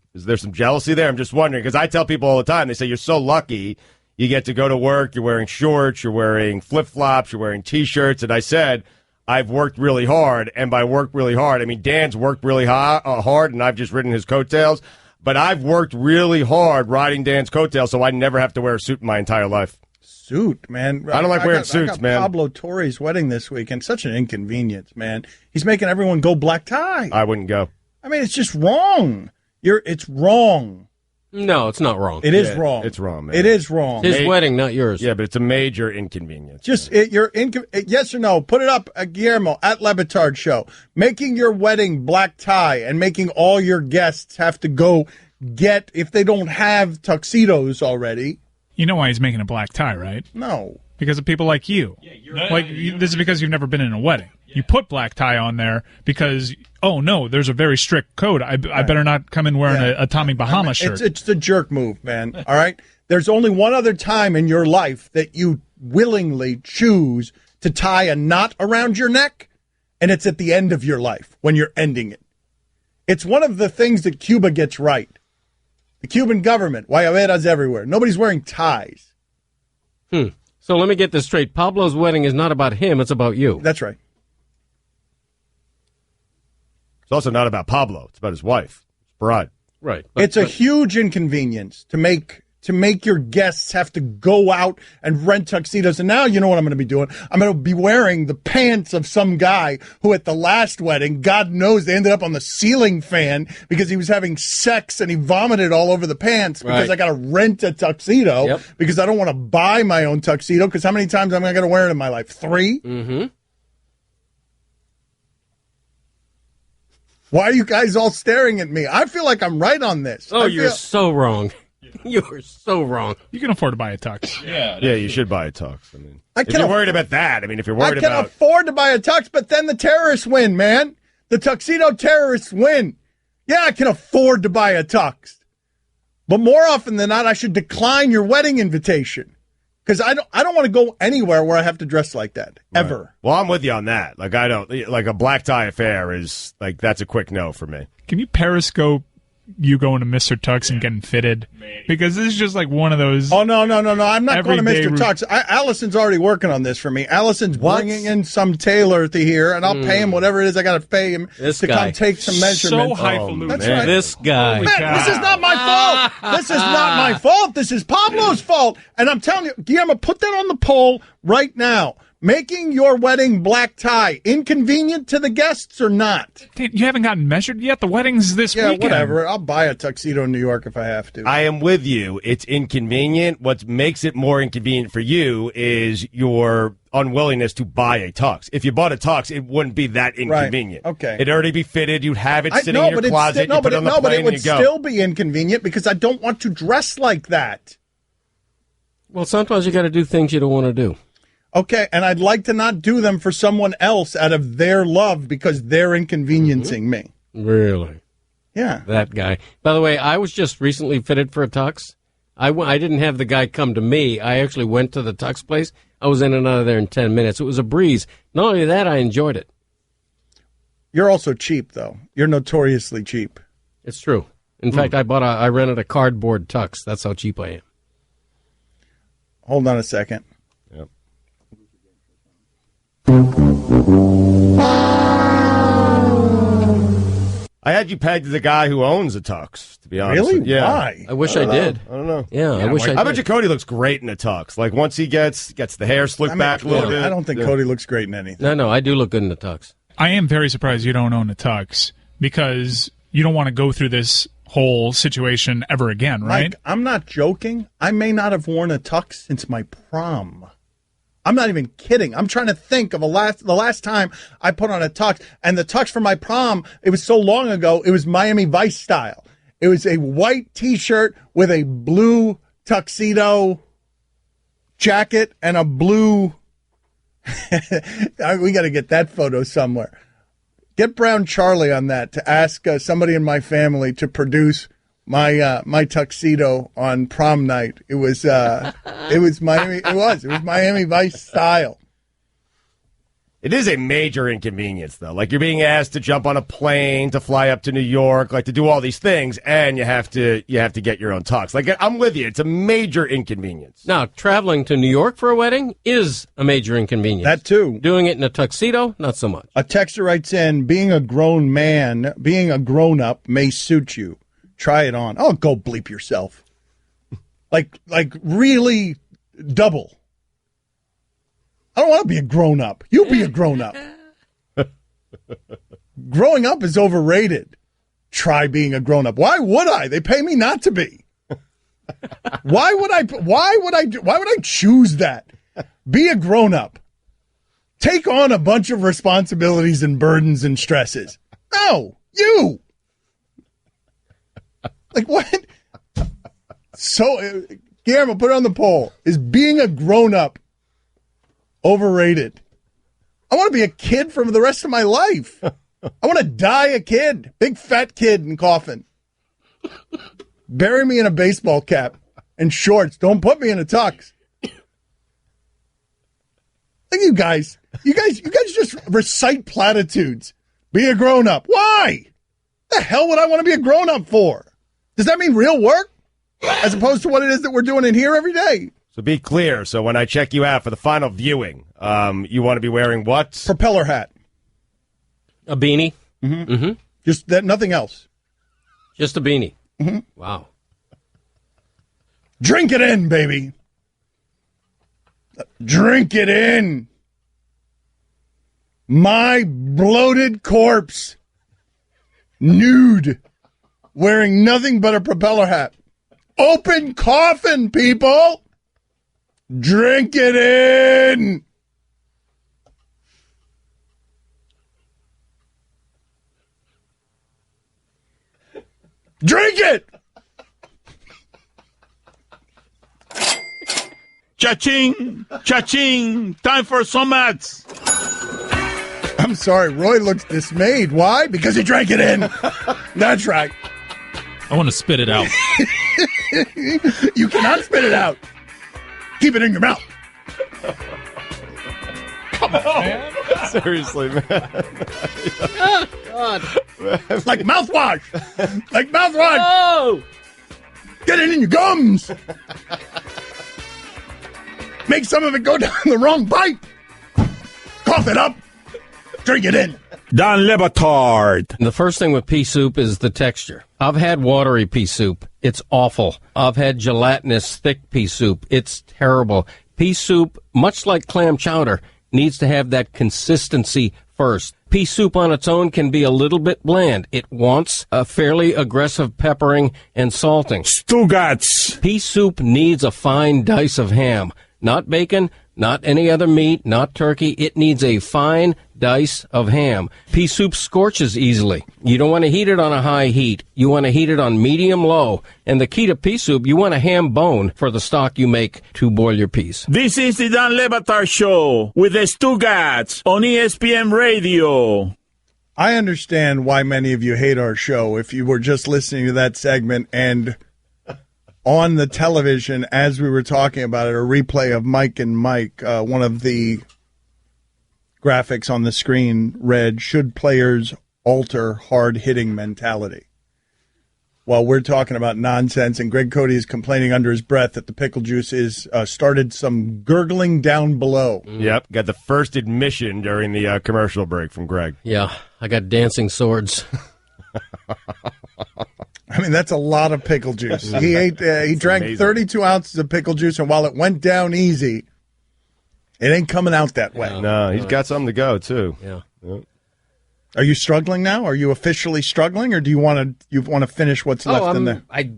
jealousy there? I'm just wondering, because I tell people all the time, they say you're so lucky you get to go to work, you're wearing shorts, you're wearing flip-flops, you're wearing T-shirts, and I said, I've worked really hard, and by worked really hard, I mean Dan's worked really hard, and I've just ridden his coattails, but I've worked really hard riding Dan's coattails, so I never have to wear a suit in my entire life. Suit, man. I don't like wearing suits, man. Pablo Torre's wedding this weekend. Such an inconvenience, man. He's making everyone go black tie. I wouldn't go. I mean, it's just wrong. It's wrong. No, it's not wrong. It is wrong. It's wrong, man. It is wrong. His wedding, not yours. Yeah, but it's a major inconvenience. Just yes or no? Put it up, Guillermo at Le Batard Show. Making your wedding black tie and making all your guests have to go get, if they don't have tuxedos already. You know why he's making a black tie, right? No. Because of people like you. This is because you've never been in a wedding. You put black tie on there because, oh, no, there's a very strict code. I better not come in wearing a Tommy Bahama shirt. It's the jerk move, man. All right? There's only one other time in your life that you willingly choose to tie a knot around your neck, and it's at the end of your life when you're ending it. It's one of the things that Cuba gets right. The Cuban government, guayaberas everywhere. Nobody's wearing ties. So let me get this straight. Pablo's wedding is not about him. It's about you. That's right. It's also not about Pablo. It's about his wife, his bride. Right. It's a huge inconvenience to make to make your guests have to go out and rent tuxedos. And now you know what I'm going to be doing? I'm going to be wearing the pants of some guy who at the last wedding, God knows they ended up on the ceiling fan because he was having sex and he vomited all over the pants because I got to rent a tuxedo because I don't want to buy my own tuxedo because how many times am I going to wear it in my life? 3? Mm-hmm. Why are you guys all staring at me? I feel like I'm right on this. Oh, you're so wrong. You're so wrong. You can afford to buy a tux. Yeah, you should buy a tux. I mean, if you're worried about that, if you're worried about... I can afford to buy a tux, but then the terrorists win, man. The tuxedo terrorists win. Yeah, I can afford to buy a tux. But more often than not, I should decline your wedding invitation. Because I don't want to go anywhere where I have to dress like that, ever. Right. Well, I'm with you on that. Like, I don't... Like, a black tie affair is, like, that's a quick no for me. Can you Periscope you going to Mr. Tux and getting fitted? Because this is just like one of those... Oh, no. I'm not going to Mr. Tux. Allison's already working on this for me. Allison's bringing in some tailor to here, and I'll pay him whatever it is I got to pay him come take some measurements. So highfalutin. That's right. This guy. Man, this is not my fault. This is not my fault. This is Pablo's fault. And I'm telling you, Guillermo, put that on the poll right now. Making your wedding black tie inconvenient to the guests or not? You haven't gotten measured yet? The wedding's this weekend. Yeah, whatever. I'll buy a tuxedo in New York if I have to. I am with you. It's inconvenient. What makes it more inconvenient for you is your unwillingness to buy a tux. If you bought a tux, it wouldn't be that inconvenient. Right. Okay. It'd already be fitted. You'd have it sitting in your closet. But it would still be inconvenient because I don't want to dress like that. Well, sometimes you got to do things you don't want to do. Okay, and I'd like to not do them for someone else out of their love because they're inconveniencing me. Really? Yeah. That guy. By the way, I was just recently fitted for a tux. I didn't have the guy come to me. I actually went to the tux place. I was in and out of there in 10 minutes. It was a breeze. Not only that, I enjoyed it. You're also cheap, though. You're notoriously cheap. It's true. In fact, I rented a cardboard tux. That's how cheap I am. Hold on a second. I had you pegged to the guy who owns a tux, to be honest. Really? Yeah. Why? I wish I did. I don't know. Yeah, I wish I did. I bet you Cody looks great in a tux. Like, once he gets the hair slicked back a little bit. I don't think Cody looks great in anything. No, I do look good in the tux. I am very surprised you don't own a tux because you don't want to go through this whole situation ever again, right? Mike, I'm not joking. I may not have worn a tux since my prom. I'm not even kidding. I'm trying to think of the last time I put on a tux. And the tux for my prom, it was so long ago, it was Miami Vice style. It was a white T-shirt with a blue tuxedo jacket and a blue... We got to get that photo somewhere. Get Brown Charlie on that to ask somebody in my family to produce my tuxedo on prom night. It was Miami. It was Miami Vice style. It is a major inconvenience, though. Like, you're being asked to jump on a plane to fly up to New York, like to do all these things, and you have to get your own tux. Like, I'm with you. It's a major inconvenience. Now, traveling to New York for a wedding is a major inconvenience. That too. Doing it in a tuxedo, not so much. A texter writes in, being a grown man, being a grown up may suit you. Try it on. Oh, go bleep yourself. Like really double. I don't want to be a grown up. You be a grown up. Growing up is overrated. Try being a grown up. Why would I? They pay me not to be. Why would I choose that? Be a grown up. Take on a bunch of responsibilities and burdens and stresses. No, you. Like, what? So, Guillermo, put it on the poll. Is being a grown-up overrated? I want to be a kid for the rest of my life. I want to die a kid. Big fat kid in coffin. Bury me in a baseball cap and shorts. Don't put me in a tux. Look at you guys. You guys just recite platitudes. Be a grown-up. Why? The hell would I want to be a grown-up for? Does that mean real work? As opposed to what it is that we're doing in here every day? So be clear. So when I check you out for the final viewing, you want to be wearing what? Propeller hat. A beanie? Mm-hmm. Mm-hmm. Just that, nothing else. Just a beanie? Mm-hmm. Wow. Drink it in, baby. Drink it in. My bloated corpse. Nude. Wearing nothing but a propeller hat. Open coffin, people. Drink it in. Drink it. Cha-ching! Cha-ching! Time for some ads. I'm sorry, Roy looks dismayed. Why? Because he drank it in. That's right. I want to spit it out. You cannot spit it out. Keep it in your mouth. Come on, man. Seriously, man. Oh, God. Like mouthwash. Like mouthwash. Oh! Get it in your gums. Make some of it go down the wrong pipe. Cough it up. Drink it in. Dan Batard. The first thing with pea soup is the texture. I've had watery pea soup. It's awful. I've had gelatinous, thick pea soup. It's terrible. Pea soup, much like clam chowder, needs to have that consistency first. Pea soup on its own can be a little bit bland. It wants a fairly aggressive peppering and salting. Stugats. Pea soup needs a fine dice of ham. Not bacon, not any other meat, not turkey. It needs a fine dice of ham. Pea soup scorches easily. You don't want to heat it on a high heat. You want to heat it on medium-low. And the key to pea soup, you want a ham bone for the stock you make to boil your peas. This is the Dan Batard Show with the Stugats on ESPN Radio. I understand why many of you hate our show if you were just listening to that segment and on the television as we were talking about it, a replay of Mike and Mike, one of the graphics on the screen read, should players alter hard-hitting mentality? Well, we're talking about nonsense, and Greg Cody is complaining under his breath that the pickle juice is started some gurgling down below. Yep, got the first admission during the commercial break from Greg. Yeah, I got dancing swords. I mean, that's a lot of pickle juice. He drank amazing. 32 ounces of pickle juice, and while it went down easy, it ain't coming out that way. No, he's got something to go, too. Yeah. Yep. Are you struggling now? Are you officially struggling, or do you want to finish what's left in there? I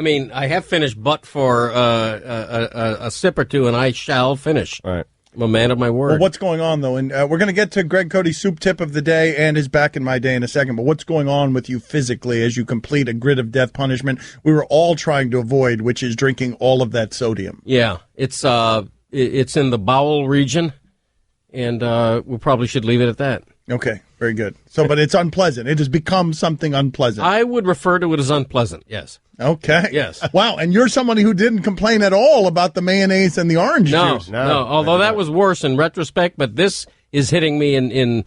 mean, I have finished, but for a sip or two, and I shall finish. All right. I'm a man of my word. Well, what's going on, though? And we're going to get to Greg Cody's soup tip of the day and his back in my day in a second. But what's going on with you physically as you complete a grid of death punishment we were all trying to avoid, which is drinking all of that sodium? Yeah, it's in the bowel region, and we probably should leave it at that. Okay, very good. So, but it's unpleasant. It has become something unpleasant. I would refer to it as unpleasant, yes. Okay. Yes. Wow, and you're somebody who didn't complain at all about the mayonnaise and the orange juice. No. Although that was worse in retrospect, but this is hitting me in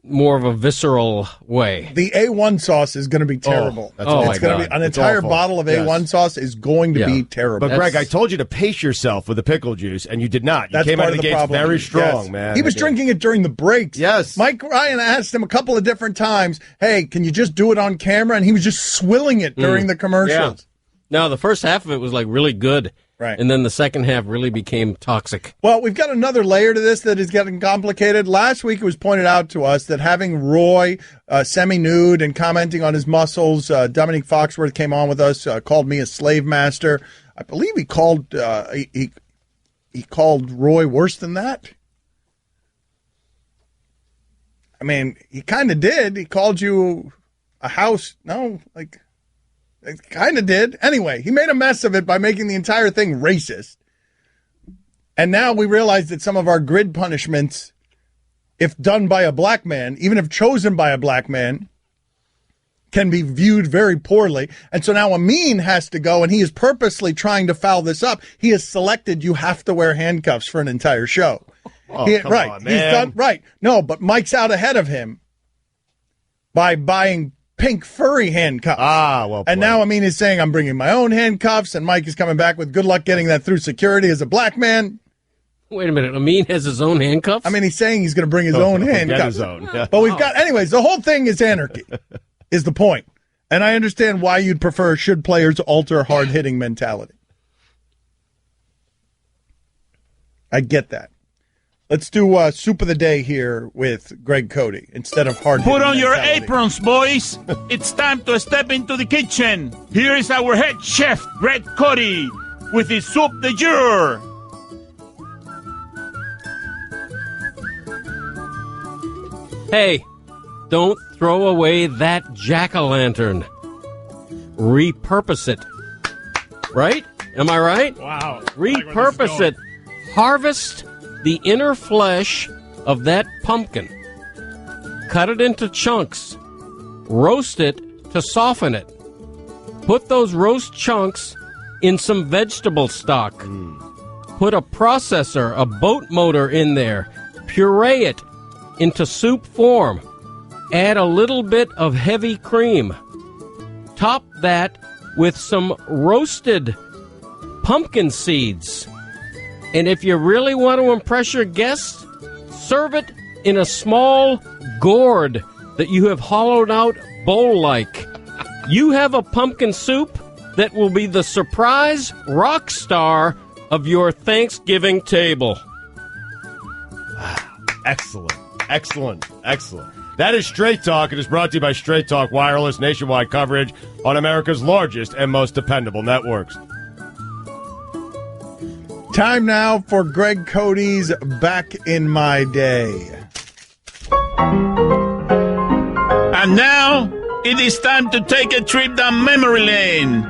more of a visceral way. The A1 sauce is going to be terrible. It's going to be an entire awful. bottle of A1 sauce is going to be terrible. But, Greg, I told you to pace yourself with the pickle juice, and you did not. You came out of the gates very strong, man. He was drinking it during the breaks. Yes. Mike Ryan asked him a couple of different times, hey, can you just do it on camera? And he was just swilling it during the commercials. Yeah. No, the first half of it was like really good. Right. And then the second half really became toxic. Well, we've got another layer to this that is getting complicated. Last week it was pointed out to us that having Roy semi-nude and commenting on his muscles, Dominique Foxworth came on with us, called me a slave master. I believe he called he called Roy worse than that. I mean, he kind of did. He called you a house. No, like... It kind of did. Anyway, he made a mess of it by making the entire thing racist. And now we realize that some of our grid punishments, if done by a black man, even if chosen by a black man, can be viewed very poorly. And so now Amin has to go, and he is purposely trying to foul this up. He has selected you have to wear handcuffs for an entire show. Oh, come on, man. He's done right. No, but Mike's out ahead of him by buying pink furry handcuffs. Well played. And now Amin is saying, I'm bringing my own handcuffs, and Mike is coming back with good luck getting that through security as a black man. Wait a minute. Amin has his own handcuffs? I mean, he's saying he's going to bring his own handcuffs. His own. Yeah. But we've got, anyways, the whole thing is anarchy, is the point. And I understand why you'd prefer should players alter hard-hitting mentality. I get that. Let's do soup of the day here with Greg Cody instead of hard. Put on your aprons, boys. It's time to step into the kitchen. Here is our head chef, Greg Cody, with his soup de jour. Hey, don't throw away that jack-o'-lantern. Repurpose it. Right? Am I right? Wow. Repurpose it. Harvest the inner flesh of that pumpkin. Cut it into chunks. Roast it to soften it. Put those roast chunks in some vegetable stock. Put a processor, a boat motor in there. Puree it into soup form. Add a little bit of heavy cream. Top that with some roasted pumpkin seeds. And if you really want to impress your guests, serve it in a small gourd that you have hollowed out bowl-like. You have a pumpkin soup that will be the surprise rock star of your Thanksgiving table. Excellent. Excellent. Excellent. That is Straight Talk. It is brought to you by Straight Talk Wireless, nationwide coverage on America's largest and most dependable networks. Time now for Greg Cody's Back in My Day. And now, it is time to take a trip down memory lane.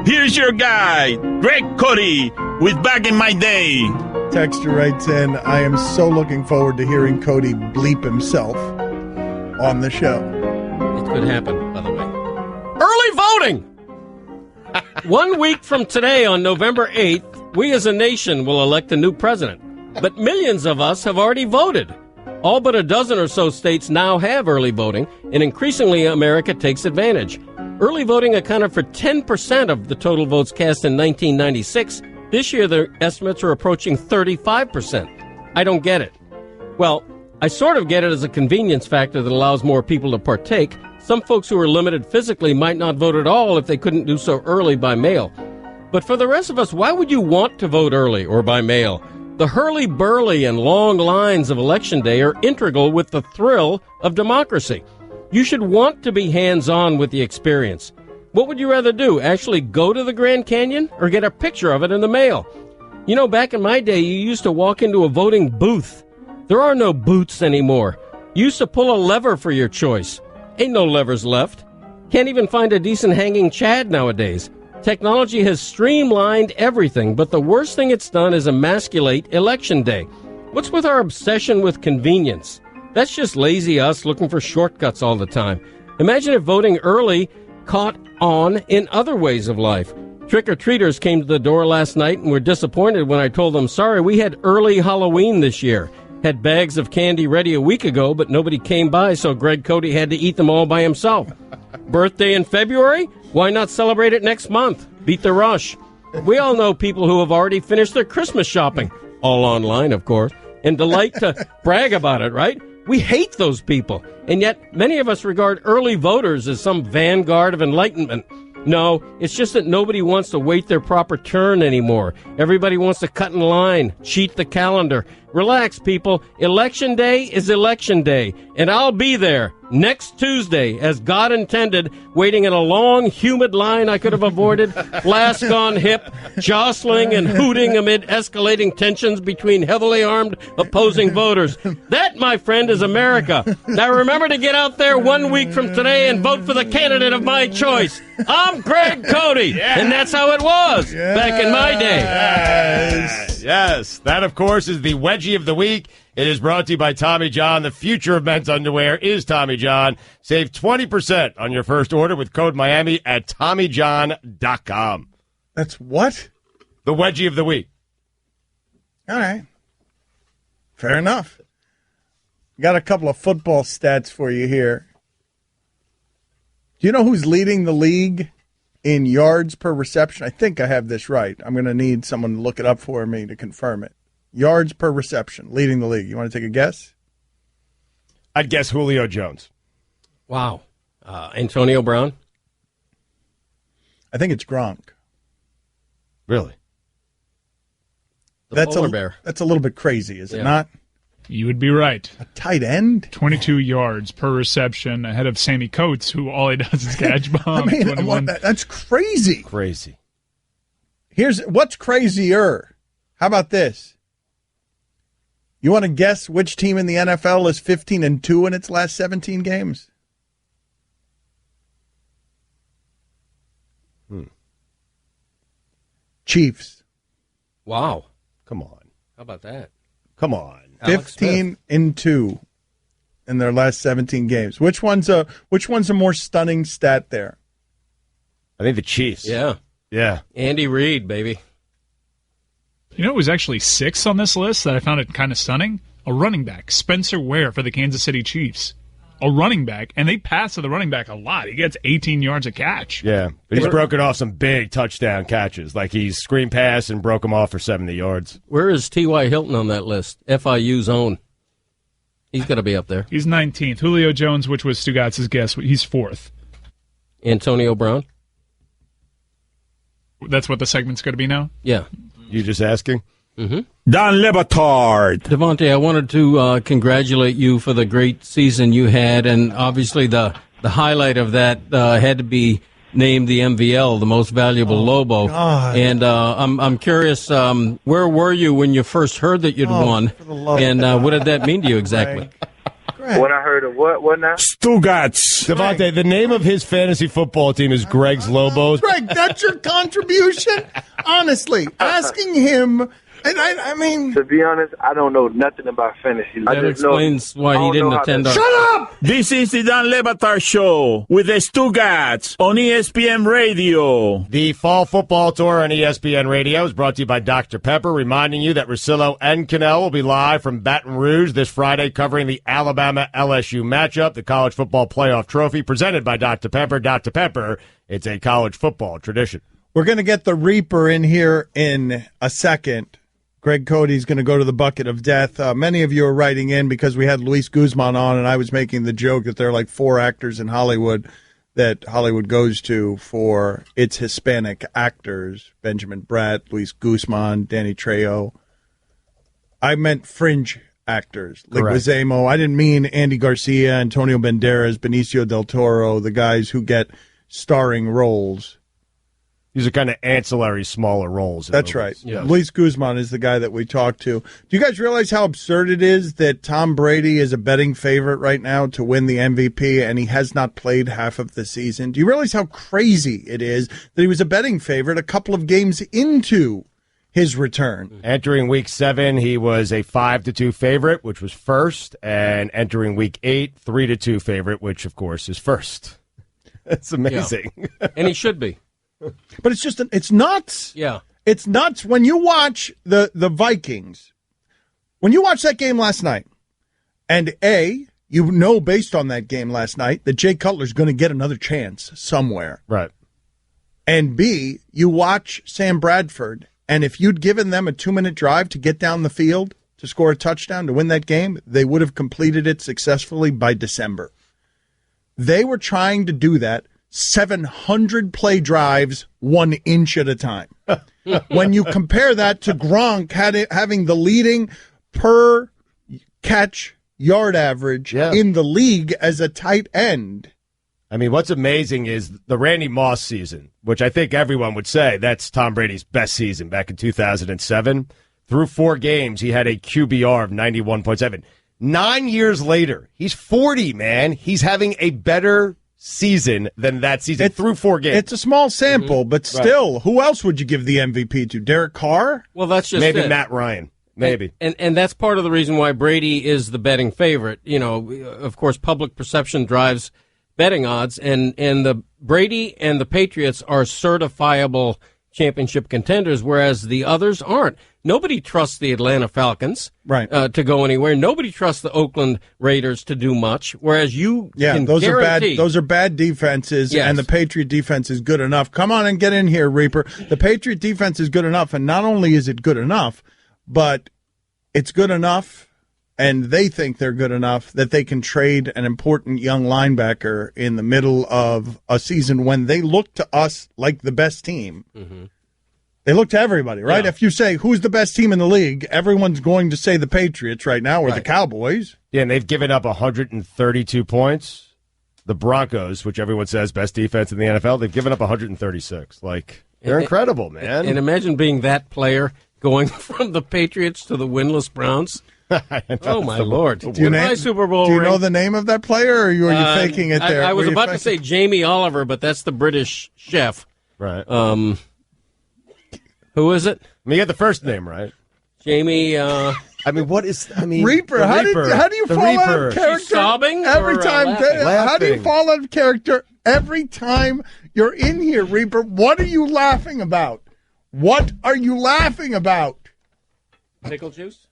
Here's your guide, Greg Cody, with Back in My Day. Texter writes in, I am so looking forward to hearing Cody bleep himself on the show. It could happen, by the way. Early voting! 1 week from today, on November 8th, we as a nation will elect a new president. But millions of us have already voted. All but a dozen or so states now have early voting, and increasingly America takes advantage. Early voting accounted for 10% of the total votes cast in 1996. This year, the estimates are approaching 35%. I don't get it. Well, I sort of get it as a convenience factor that allows more people to partake. Some folks who are limited physically might not vote at all if they couldn't do so early by mail. But for the rest of us, why would you want to vote early or by mail? The hurly-burly and long lines of Election Day are integral with the thrill of democracy. You should want to be hands-on with the experience. What would you rather do, actually go to the Grand Canyon or get a picture of it in the mail? You know, back in my day, you used to walk into a voting booth. There are no booths anymore. You used to pull a lever for your choice. Ain't no levers left. Can't even find a decent hanging chad nowadays. Technology has streamlined everything, but the worst thing it's done is emasculate Election Day. What's with our obsession with convenience? That's just lazy us looking for shortcuts all the time. Imagine if voting early caught on in other ways of life. Trick-or-treaters came to the door last night and were disappointed when I told them, sorry, we had early Halloween this year. Had bags of candy ready a week ago, but nobody came by, so Greg Cody had to eat them all by himself. Birthday in February? Why not celebrate it next month? Beat the rush. We all know people who have already finished their Christmas shopping, all online, of course, and delight to brag about it, right? We hate those people, and yet many of us regard early voters as some vanguard of enlightenment. No, it's just that nobody wants to wait their proper turn anymore. Everybody wants to cut in line, cheat the calendar. Relax, people. Election Day is Election Day, and I'll be there next Tuesday, as God intended, waiting in a long, humid line I could have avoided, flask on hip, jostling and hooting amid escalating tensions between heavily armed opposing voters. That, my friend, is America. Now remember to get out there 1 week from today and vote for the candidate of my choice. I'm Greg Cody, and that's how it was back in my day. Yes. That, of course, is the Wedgie of the Week. It is brought to you by Tommy John. The future of men's underwear is Tommy John. Save 20% on your first order with code Miami at TommyJohn.com. That's what? The Wedgie of the Week. All right. Fair enough. Got a couple of football stats for you here. Do you know who's leading the league in yards per reception? I think I have this right. I'm going to need someone to look it up for me to confirm it. Yards per reception, leading the league. You want to take a guess? I'd guess Julio Jones. Wow. Antonio Brown? I think it's Gronk. Really? polar bear. That's a little bit crazy, is it not? You would be right. A tight end? 22 yards per reception ahead of Sammy Coates, who all he does is catch bombs. That's crazy. Crazy. Here's what's crazier. How about this? You want to guess which team in the NFL is 15-2 in its last 17 games? Chiefs. Wow. Come on. How about that? Come on. 15-2 in their last 17 games. Which one's a more stunning stat there? I think the Chiefs. Yeah. Yeah. Andy Reid, baby. You know, it was actually 6 on this list that I found it kind of stunning. A running back, Spencer Ware for the Kansas City Chiefs. A running back, and they pass to the running back a lot. He gets 18 yards a catch. Yeah, but he's broken off some big touchdown catches. Like he's screen pass and broke them off for 70 yards. Where is T.Y. Hilton on that list? FIU's own. He's got to be up there. He's 19th. Julio Jones, which was Stugatz's guess, he's 4th. Antonio Brown? That's what the segment's going to be now? Yeah. You just asking? Mm-hmm. Don Le Batard. Devontae, I wanted to congratulate you for the great season you had, and obviously the highlight of that had to be named the MVL, the most valuable Lobo. God. And I'm curious, where were you when you first heard that you'd won, and what did that mean to you exactly? When I heard of what now? Stugatz. Devontae, the name of his fantasy football team is Greg's Lobos. Greg, that's your contribution? Honestly, asking him... I mean, to be honest, I don't know nothing about fantasy. That explains why he didn't attend. Shut up! This is the Dan Le Batard Show with the Stugats on ESPN Radio. The Fall Football Tour on ESPN Radio is brought to you by Dr. Pepper, reminding you that Russillo and Cannell will be live from Baton Rouge this Friday covering the Alabama-LSU matchup, the College Football Playoff Trophy, presented by Dr. Pepper. Dr. Pepper, it's a college football tradition. We're going to get the Reaper in here in a second. Greg Cody's going to go to the bucket of death. Many of you are writing in because we had Luis Guzman on, and I was making the joke that there are like 4 actors in Hollywood that Hollywood goes to for its Hispanic actors. Benjamin Bratt, Luis Guzman, Danny Trejo. I meant fringe actors. Leguizamo. I didn't mean Andy Garcia, Antonio Banderas, Benicio del Toro, the guys who get starring roles. These are kind of ancillary, smaller roles. That's right. Yeah. Luis Guzman is the guy that we talked to. Do you guys realize how absurd it is that Tom Brady is a betting favorite right now to win the MVP, and he has not played half of the season? Do you realize how crazy it is that he was a betting favorite a couple of games into his return? Entering Week 7, he was a 5-2 favorite, which was first, and entering Week 8, 3-2 favorite, which, of course, is first. That's amazing. Yeah. And he should be. But it's just, it's nuts. Yeah. It's nuts when you watch the Vikings. When you watch that game last night, and you know based on that game last night that Jay Cutler's going to get another chance somewhere. Right. And B, you watch Sam Bradford, and if you'd given them a 2-minute drive to get down the field to score a touchdown to win that game, they would have completed it successfully by December. They were trying to do that 700 play drives 1 inch at a time. When you compare that to Gronk having the leading per catch yard average in the league as a tight end. I mean, what's amazing is the Randy Moss season, which I think everyone would say that's Tom Brady's best season back in 2007. Through 4 games, he had a QBR of 91.7. 9 years later, he's 40, man. He's having a better season than that season through 4 games. It's a small sample, but still, who else would you give the MVP to? Derek Carr? Well, that's just maybe it. Matt Ryan. Maybe. And that's part of the reason why Brady is the betting favorite. You know, of course, public perception drives betting odds, and the Brady and the Patriots are certifiable championship contenders, whereas the others aren't. Nobody trusts the Atlanta Falcons to go anywhere. Nobody trusts the Oakland Raiders to do much, whereas you can those guarantee. are bad. Those are bad defenses, and the Patriot defense is good enough. Come on and get in here, Reaper. The Patriot defense is good enough, and not only is it good enough, but it's good enough, and they think they're good enough that they can trade an important young linebacker in the middle of a season when they look to us like the best team. Mm-hmm. They look to everybody, right? Yeah. If you say, who's the best team in the league, everyone's going to say the Patriots right now or the Cowboys. Yeah, and they've given up 132 points. The Broncos, which everyone says best defense in the NFL, they've given up 136. Like, they're incredible, man. And imagine being that player going from the Patriots to the winless Browns. Oh, my Lord. Do you know the name of that player, or are you faking it there? I was about to say Jamie Oliver, but that's the British chef. Right. Who is it? I mean, you got the first name, right? Jamie. Reaper. How do you fall out of character? She's sobbing every time? laughing? How do you fall out of character every time you're in here, Reaper? What are you laughing about? What are you laughing about? Pickle juice?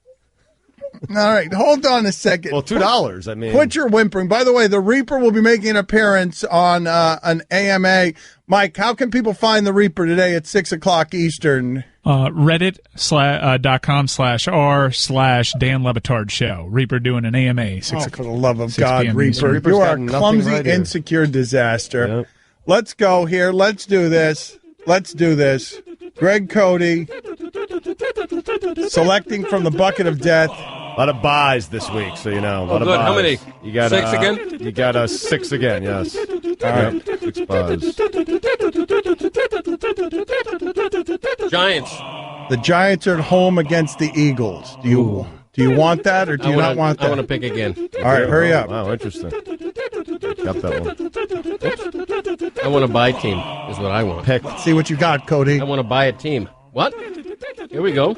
All right, hold on a second. Well, $2. I mean, Quit your whimpering. By the way, the Reaper will be making an appearance on an AMA. Mike, how can people find the Reaper today at 6 o'clock Eastern? Reddit.com/r/Dan Le Batard Show. Reaper doing an AMA. 6 o'clock. For the love of 6 God, p.m. Reaper. Reaper's You are a got nothing clumsy, right here. insecure disaster. Yep. Let's go here. Let's do this. Greg Cody selecting from the bucket of death. a lot of buys this week, so you know. A lot of good. buys. How many? You got 6 again? You got 6 again, yes. All right. 6 buys. Giants. The Giants are at home against the Eagles. Do you want that, or do you not want that? I want to pick again. All right, hurry up. Wow, interesting. Got that one. I want to buy a team, is what I want. Let's see what you got, Cody. I want to buy a team. What? Here we go.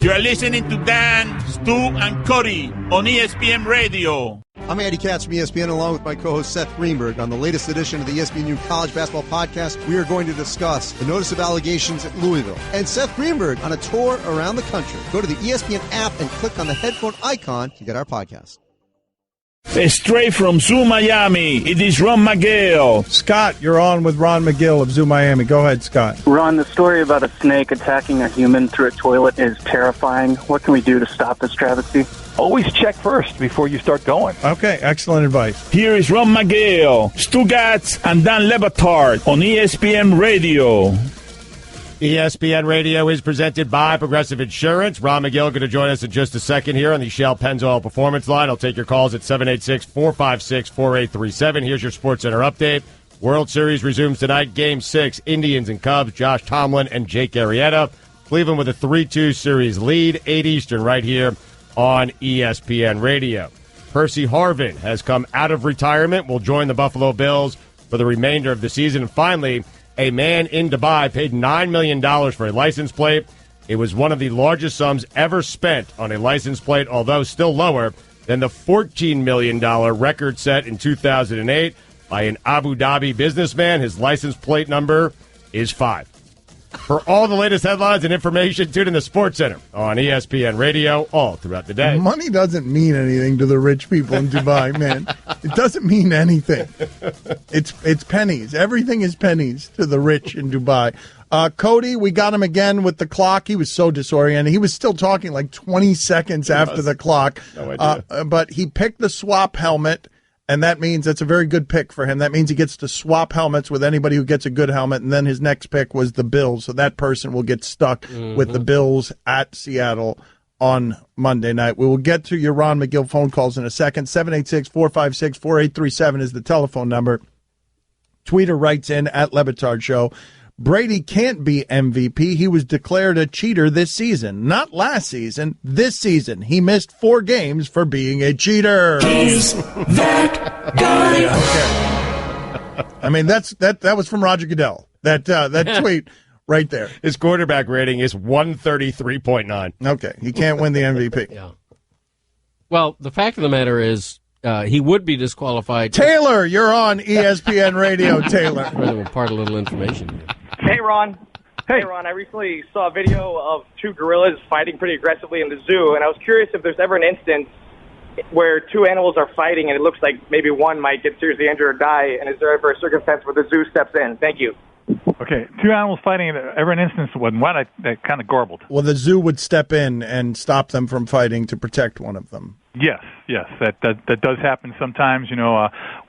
You're listening to Dan, Stu, and Cody on ESPN Radio. I'm Andy Katz from ESPN, along with my co-host Seth Greenberg. On the latest edition of the ESPN College Basketball Podcast, we are going to discuss the notice of allegations at Louisville and Seth Greenberg on a tour around the country. Go to the ESPN app and click on the headphone icon to get our podcast. Straight from Zoo Miami, it is Ron Magill. Scott, you're on with Ron Magill of Zoo Miami. Go ahead, Scott. Ron, the story about a snake attacking a human through a toilet is terrifying. What can we do to stop this travesty? Always check first before you start going. Okay, excellent advice. Here is Ron Magill, Stu Gatz, and Dan Le Batard on ESPN Radio. ESPN Radio is presented by Progressive Insurance. Ron McGill going to join us in just a second here on the Shell Pennzoil Performance Line. I'll take your calls at 786-456-4837. Here's your SportsCenter update. World Series resumes tonight. Game 6, Indians and Cubs, Josh Tomlin and Jake Arrieta. Cleveland with a 3-2 series lead, 8 Eastern, right here on ESPN Radio. Percy Harvin has come out of retirement, will join the Buffalo Bills for the remainder of the season. And finally, a man in Dubai paid $9 million for a license plate. It was one of the largest sums ever spent on a license plate, although still lower than the $14 million record set in 2008 by an Abu Dhabi businessman. His license plate number is 5. For all the latest headlines and information, tune in the SportsCenter on ESPN Radio all throughout the day. Money doesn't mean anything to the rich people in Dubai, man. It doesn't mean anything. It's pennies. Everything is pennies to the rich in Dubai. Cody, we got him again with the clock. He was so disoriented. He was still talking like 20 seconds after the clock. No idea. But he picked the swap helmet. And that means that's a very good pick for him. That means he gets to swap helmets with anybody who gets a good helmet. And then his next pick was the Bills. So that person will get stuck with the Bills at Seattle on Monday night. We will get to your Ron McGill phone calls in a second. 786-456-4837 is the telephone number. Tweeter writes in at Le Batard Show. Brady can't be MVP. He was declared a cheater this season. Not last season, this season. He missed 4 games for being a cheater. Is that guy? Okay. I mean, that was from Roger Goodell. That tweet right there. His quarterback rating is 133.9. Okay, he can't win the MVP. Yeah. Well, the fact of the matter is, he would be disqualified. Taylor, you're on ESPN Radio, Taylor. We'll impart a little information here. Hey, Ron. Hey, Ron. I recently saw a video of 2 gorillas fighting pretty aggressively in the zoo, and I was curious if there's ever an instance where 2 animals are fighting and it looks like maybe one might get seriously injured or die, and is there ever a circumstance where the zoo steps in? Thank you. Okay, 2 animals fighting, ever an instance when one that kind of garbled. Well, the zoo would step in and stop them from fighting to protect one of them. Yes, that does happen sometimes.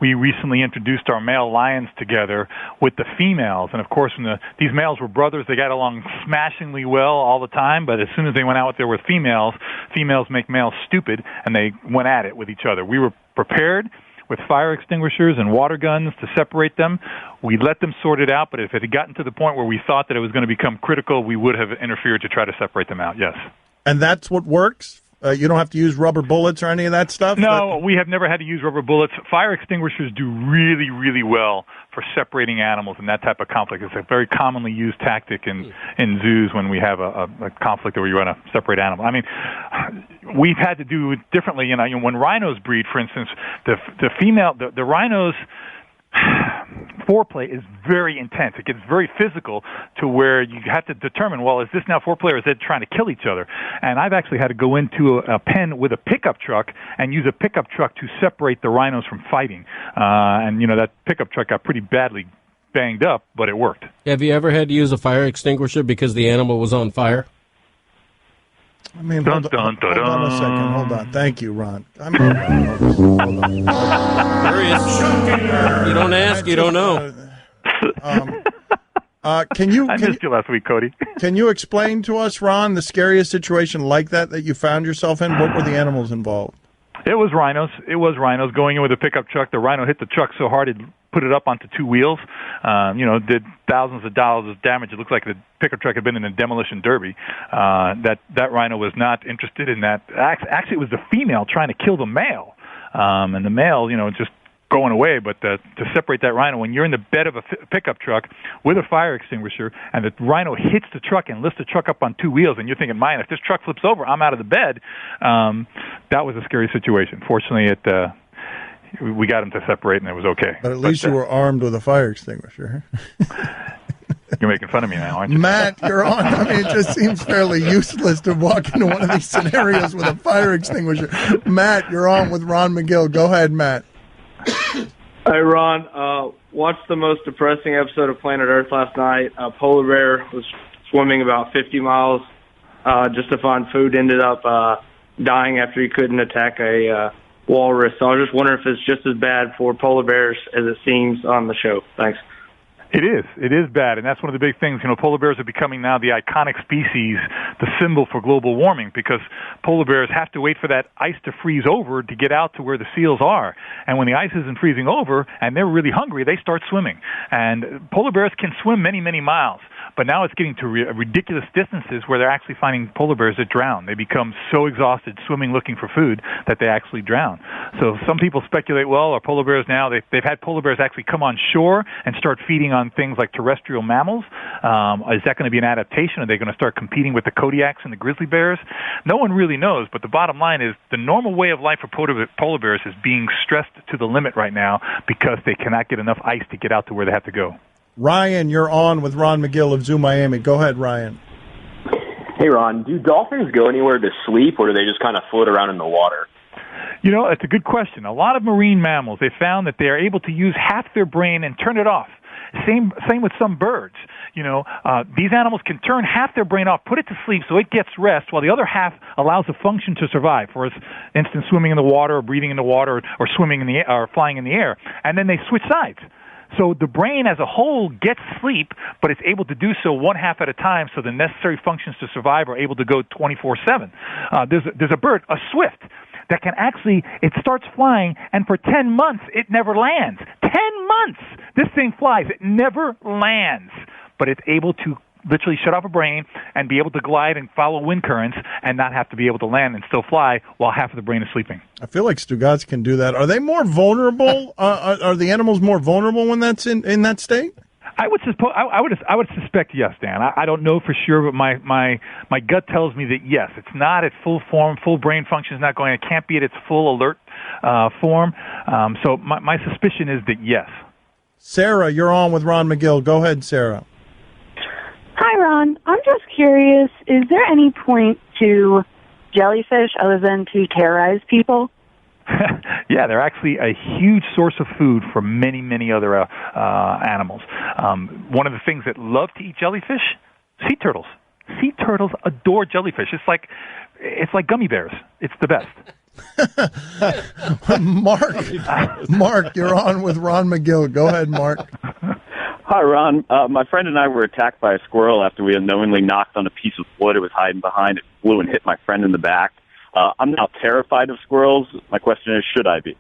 We recently introduced our male lions together with the females, and of course, when these males were brothers, they got along smashingly well all the time. But as soon as they went out there with females make males stupid, and they went at it with each other. We were prepared with fire extinguishers and water guns to separate them. We let them sort it out, but if it had gotten to the point where we thought that it was going to become critical, we would have interfered to try to separate them out. Yes. And that's what works? You don't have to use rubber bullets or any of that stuff? No, we have never had to use rubber bullets. Fire extinguishers do really, really well for separating animals in that type of conflict. It's a very commonly used tactic in zoos when we have a conflict where you want to separate animals. I mean, we've had to do it differently. When rhinos breed, for instance, the rhinos foreplay is very intense. It gets very physical to where you have to determine, well, is this now foreplay or is it trying to kill each other? And I've actually had to go into a pen with a pickup truck and use a pickup truck to separate the rhinos from fighting. That pickup truck got pretty badly banged up, but it worked. Have you ever had to use a fire extinguisher because the animal was on fire? I mean, hold on a second. Hold on. Thank you, Ron. Hold on. You don't ask, you don't know. I missed you last week, Cody. Can you explain to us, Ron, the scariest situation like that you found yourself in? What were the animals involved? It was rhinos. Going in with a pickup truck. The rhino hit the truck so hard it put it up onto two wheels. Did thousands of dollars of damage. It looked like the pickup truck had been in a demolition derby. That rhino was not interested in that. Actually, it was the female trying to kill the male, and the male, just going away. But to separate that rhino, when you're in the bed of a pickup truck with a fire extinguisher, and the rhino hits the truck and lifts the truck up on two wheels, and you're thinking, man, if this truck flips over, I'm out of the bed. That was a scary situation. Fortunately, we got him to separate, and it was okay. But at least you were armed with a fire extinguisher. You're making fun of me now, aren't you? Matt, you're on. I mean, it just seems fairly useless to walk into one of these scenarios with a fire extinguisher. Matt, you're on with Ron Magill. Go ahead, Matt. Hey, Ron. Watched the most depressing episode of Planet Earth last night. A polar bear was swimming about 50 miles just to find food. Ended up dying after he couldn't attack a walrus. So I was just wondering if it's just as bad for polar bears as it seems on the show. Thanks. It is bad, and that's one of the big things. Polar bears are becoming now the iconic species, the symbol for global warming, because polar bears have to wait for that ice to freeze over to get out to where the seals are. And when the ice isn't freezing over and they're really hungry, they start swimming. And polar bears can swim many, many miles. But now it's getting to ridiculous distances where they're actually finding polar bears that drown. They become so exhausted swimming looking for food that they actually drown. So some people speculate, well, are polar bears now, they've had polar bears actually come on shore and start feeding on things like terrestrial mammals. Is that going to be an adaptation? Are they going to start competing with the Kodiaks and the grizzly bears? No one really knows, but the bottom line is the normal way of life for polar bears is being stressed to the limit right now because they cannot get enough ice to get out to where they have to go. Ryan, you're on with Ron Magill of Zoo Miami. Go ahead, Ryan. Hey, Ron, do dolphins go anywhere to sleep, or do they just kind of float around in the water? It's a good question. A lot of marine mammals, they found that they are able to use half their brain and turn it off. Same with some birds. These animals can turn half their brain off, put it to sleep so it gets rest, while the other half allows the function to survive. For instance, swimming in the water, or breathing in the water, or swimming in the air, or flying in the air, and then they switch sides. So the brain as a whole gets sleep, but it's able to do so one half at a time, so the necessary functions to survive are able to go 24/7. There's a bird, a swift, that can actually, it starts flying, and for 10 months it never lands. 10 months! This thing flies. It never lands. But it's able to literally shut off a brain and be able to glide and follow wind currents and not have to be able to land and still fly while half of the brain is sleeping. I feel like Stugatz can do that. Are they more vulnerable? Are the animals more vulnerable when that's in that state? I would suspect yes, Dan. I don't know for sure, but my gut tells me that yes. It's not at full form, full brain function is not going. It can't be at its full alert form. So my suspicion is that yes. Sarah, you're on with Ron Magill. Go ahead, Sarah. Hi, Ron. I'm just curious, is there any point to jellyfish other than to terrorize people? Yeah, they're actually a huge source of food for many, many other animals. One of the things that love to eat jellyfish, sea turtles. Sea turtles adore jellyfish. It's like gummy bears. It's the best. Mark, you're on with Ron Magill. Go ahead, Mark. Hi, Ron. My friend and I were attacked by a squirrel after we unknowingly knocked on a piece of wood it was hiding behind. It flew and hit my friend in the back. I'm now terrified of squirrels. My question is, should I be?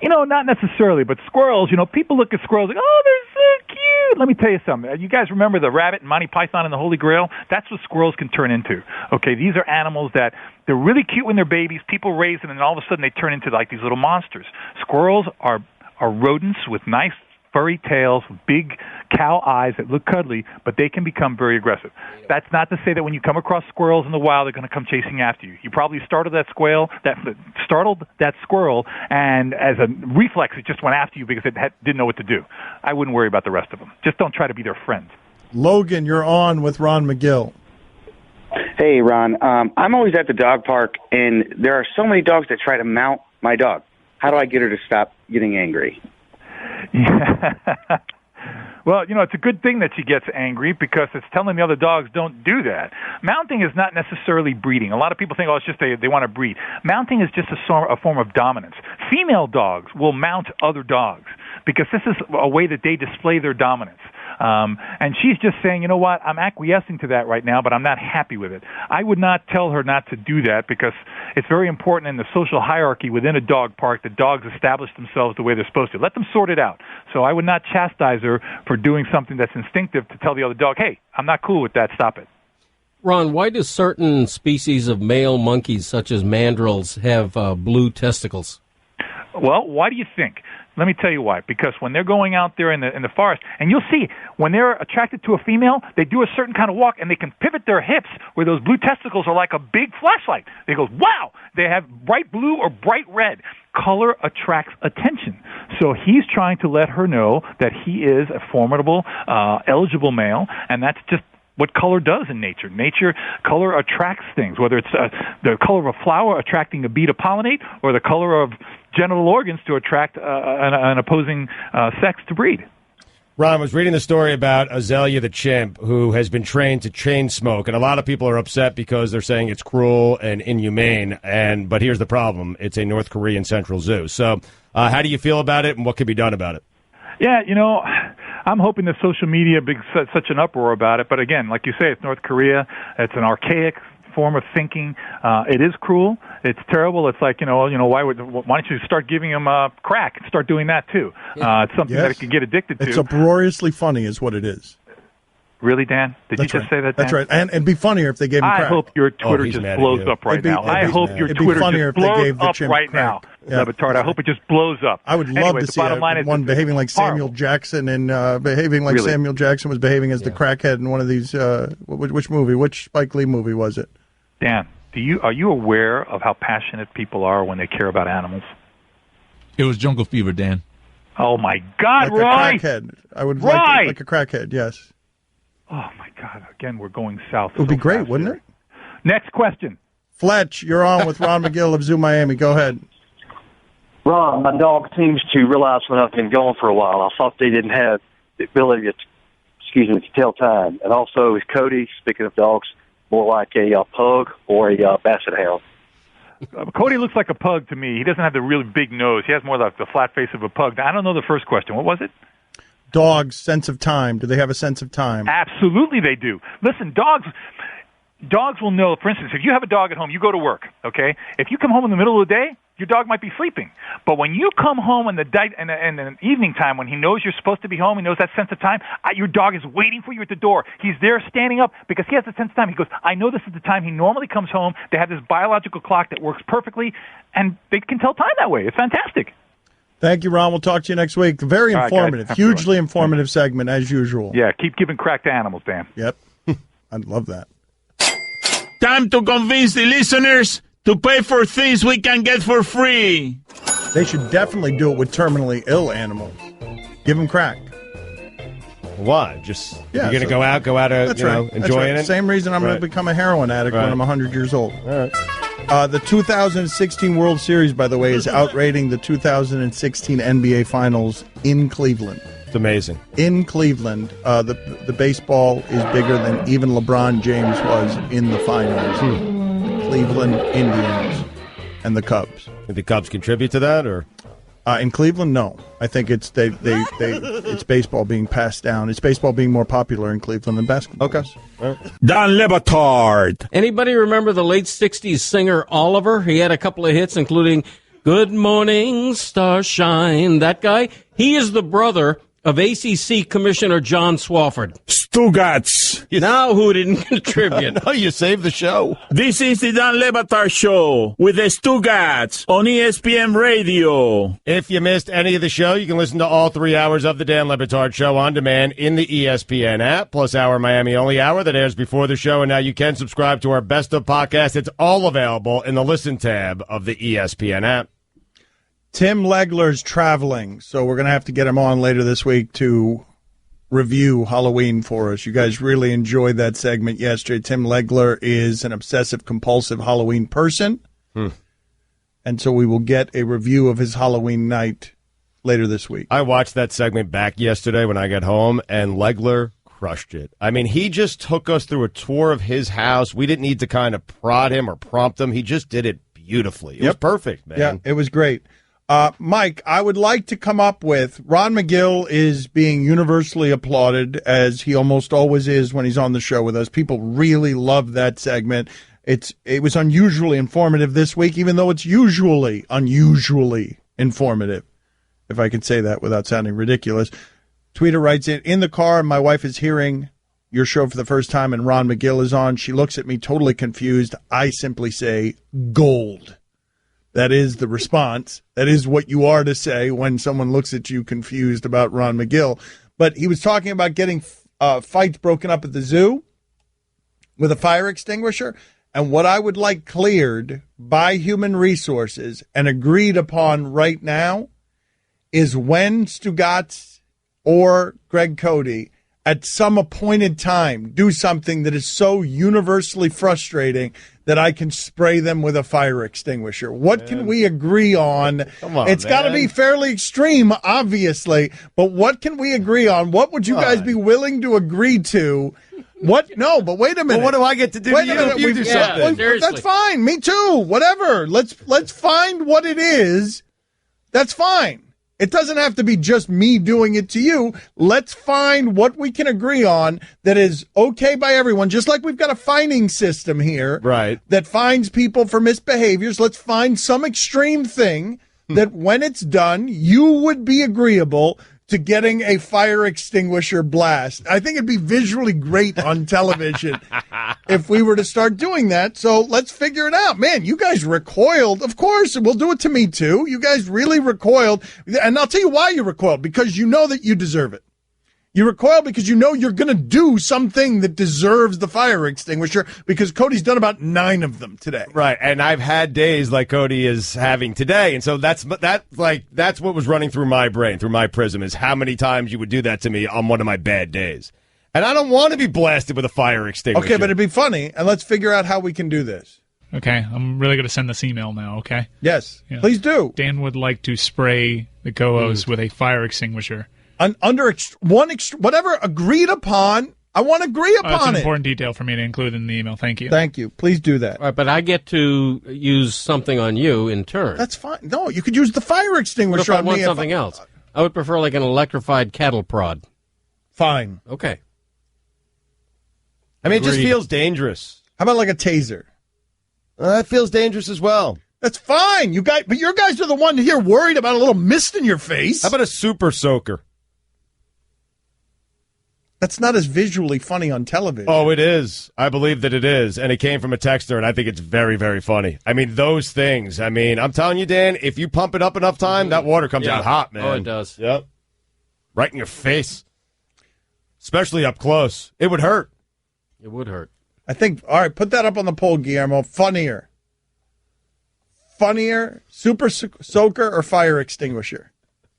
Not necessarily, but squirrels, people look at squirrels like, oh, they're so cute. Let me tell you something. You guys remember the rabbit and Monty Python and the Holy Grail? That's what squirrels can turn into. Okay, these are animals that they're really cute when they're babies. People raise them, and then all of a sudden they turn into like these little monsters. Squirrels are rodents with nice furry tails, big cow eyes that look cuddly, but they can become very aggressive. That's not to say that when you come across squirrels in the wild, they're going to come chasing after you. You probably startled that squirrel, and as a reflex, it just went after you because it didn't know what to do. I wouldn't worry about the rest of them. Just don't try to be their friend. Logan, you're on with Ron Magill. Hey, Ron. I'm always at the dog park, and there are so many dogs that try to mount my dog. How do I get her to stop getting angry? Well, it's a good thing that she gets angry because it's telling the other dogs don't do that. Mounting is not necessarily breeding. A lot of people think, it's just they want to breed. Mounting is just a form of dominance. Female dogs will mount other dogs because this is a way that they display their dominance. And she's just saying, you know what, I'm acquiescing to that right now, but I'm not happy with it. I would not tell her not to do that because it's very important in the social hierarchy within a dog park that dogs establish themselves the way they're supposed to. Let them sort it out. So I would not chastise her for doing something that's instinctive to tell the other dog, hey, I'm not cool with that, stop it. Ron, why do certain species of male monkeys, such as mandrills, have blue testicles? Well, why do you think? Let me tell you why. Because when they're going out there in the forest, and you'll see, when they're attracted to a female, they do a certain kind of walk, and they can pivot their hips where those blue testicles are like a big flashlight. They go, wow! They have bright blue or bright red. Color attracts attention. So he's trying to let her know that he is a formidable, eligible male, and that's just what color does in nature. Color attracts things, whether it's the color of a flower attracting a bee to pollinate or the color of genital organs to attract an opposing sex to breed. Ron, I was reading the story about Azalea the chimp, who has been trained to chain smoke, and a lot of people are upset because they're saying it's cruel and inhumane. But here's the problem: it's a North Korean Central Zoo. So, how do you feel about it, and what can be done about it? Yeah, I'm hoping that social media makes such an uproar about it. But again, like you say, it's North Korea. It's an archaic form of thinking. It is cruel. It's terrible. It's like, why don't you start giving them crack and start doing that too? It's something that it can get addicted to. It's uproariously funny is what it is. Really, Dan? Did you just say that, Dan? That's right. And it'd be funnier if they gave him crack. I hope your Twitter just blows up right now. I hope your Twitter just blows up right now. Yeah, Batard. I hope it just blows up. I would love to see one behaving like Samuel Jackson and behaving like Samuel Jackson was behaving as the crackhead in one of these. Which movie? Which Spike Lee movie was it? Dan, are you aware of how passionate people are when they care about animals? It was Jungle Fever, Dan. Oh my God, like Roy! A crackhead. I would like a crackhead. Yes. Oh my God! Again, we're going south. It would be great, wouldn't it? Next question. Fletch, you're on with Ron Magill of Zoo Miami. Go ahead. Ron, my dog seems to realize when I've been gone for a while. I thought they didn't have the ability to tell time. And also, is Cody, speaking of dogs, more like a pug or a basset hound? Cody looks like a pug to me. He doesn't have the really big nose. He has more like the flat face of a pug. I don't know the first question. What was it? Dogs' sense of time. Do they have a sense of time? Absolutely they do. Listen, dogs will know. For instance, if you have a dog at home, you go to work, okay? If you come home in the middle of the day, your dog might be sleeping. But when you come home in the evening time, when he knows you're supposed to be home, he knows that sense of time, your dog is waiting for you at the door. He's there standing up because he has a sense of time. He goes, I know this is the time he normally comes home. They have this biological clock that works perfectly, and they can tell time that way. It's fantastic. Thank you, Ron. We'll talk to you next week. Very informative, hugely informative segment, as usual. Yeah, keep giving crack to animals, Dan. Yep. I'd love that. Time to convince the listeners to pay for things we can get for free. They should definitely do it with terminally ill animals. Give them crack. Why? Just you're going to go out, enjoying it? Same reason I'm going to become a heroin addict when I'm 100 years old. All right. The 2016 World Series, by the way, is outrating the 2016 NBA Finals in Cleveland. It's amazing. In Cleveland, the baseball is bigger than even LeBron James was in the finals. The Cleveland Indians and the Cubs. Did the Cubs contribute to that, or? In Cleveland, no. I think it's it's baseball being passed down. It's baseball being more popular in Cleveland than basketball. Okay. Don Le Batard. Anybody remember the late 60s singer Oliver? He had a couple of hits, including Good Morning, Starshine. That guy, he is the brother of ACC Commissioner John Swofford. Stugats. Now who didn't contribute? No, you saved the show. This is the Don Le Batard Show with the Stugats on ESPN Radio. If you missed any of the show, you can listen to all 3 hours of the Dan Le Batard Show on demand in the ESPN app, plus our Miami-only hour that airs before the show. And now you can subscribe to our Best of podcast. It's all available in the Listen tab of the ESPN app. Tim Legler's traveling, so we're going to have to get him on later this week to review Halloween for us. You guys really enjoyed that segment yesterday. Tim Legler is an obsessive-compulsive Halloween person, and so we will get a review of his Halloween night later this week. I watched that segment back yesterday when I got home, and Legler crushed it. I mean, he just took us through a tour of his house. We didn't need to kind of prod him or prompt him. He just did it beautifully. It was perfect, man. Yeah, it was great. Mike, I would like to come up with, Ron Magill is being universally applauded, as he almost always is when he's on the show with us. People really love that segment. It was unusually informative this week, even though it's usually unusually informative, if I can say that without sounding ridiculous. Tweeter writes in the car, my wife is hearing your show for the first time and Ron Magill is on. She looks at me totally confused. I simply say, gold. That is the response. That is what you are to say when someone looks at you confused about Ron Magill. But he was talking about getting fights broken up at the zoo with a fire extinguisher. And what I would like cleared by Human Resources and agreed upon right now is when Stugats or Greg Cody at some appointed time do something that is so universally frustrating that I can spray them with a fire extinguisher. What can we agree on? Come on, it's got to be fairly extreme, obviously, but what can we agree on? What would you guys be willing to agree to? What? No, but wait a minute. Well, what do I get to do to you if you do something? That's fine. Me too. Whatever. Let's find what it is. That's fine. It doesn't have to be just me doing it to you. Let's find what we can agree on that is okay by everyone, just like we've got a fining system here that fines people for misbehaviors. Let's find some extreme thing that when it's done, you would be agreeable to getting a fire extinguisher blast. I think it'd be visually great on television if we were to start doing that. So let's figure it out. Man, you guys recoiled. Of course, we'll do it to me too. You guys really recoiled. And I'll tell you why you recoiled, because you know that you deserve it. You recoil because you know you're going to do something that deserves the fire extinguisher, because Cody's done about 9 of them today. Right, and I've had days like Cody is having today, and so that's what was running through my brain, through my prism, is how many times you would do that to me on one of my bad days. And I don't want to be blasted with a fire extinguisher. Okay, but it'd be funny, and let's figure out how we can do this. Okay, I'm really going to send this email now, okay? Yes, please do. Dan would like to spray the co-host with a fire extinguisher. Whatever agreed upon, I want to agree upon That's an it. important detail for me to include in the email. Thank you. Thank you. Please do that. All right, but I get to use something on you in turn. That's fine. No, you could use the fire extinguisher What if I on want me. something else? I would prefer like an electrified cattle prod. Fine. Okay. I mean, it just Agreed. feels dangerous. How about like a taser? That feels dangerous as well. That's fine. You guys, but your guys are the one here worried about a little mist in your face. How about a super soaker? That's not as visually funny on television. Oh, it is. I believe that it is. And it came from a texter, and I think it's very, very funny. I mean, those things. I mean, I'm telling you, Dan, if you pump it up enough time, that water comes out hot, man. Oh, it does. Yep. Right in your face. Especially up close. It would hurt. It would hurt. I think, all right, put that up on the poll, Guillermo. Funnier, super soaker or fire extinguisher?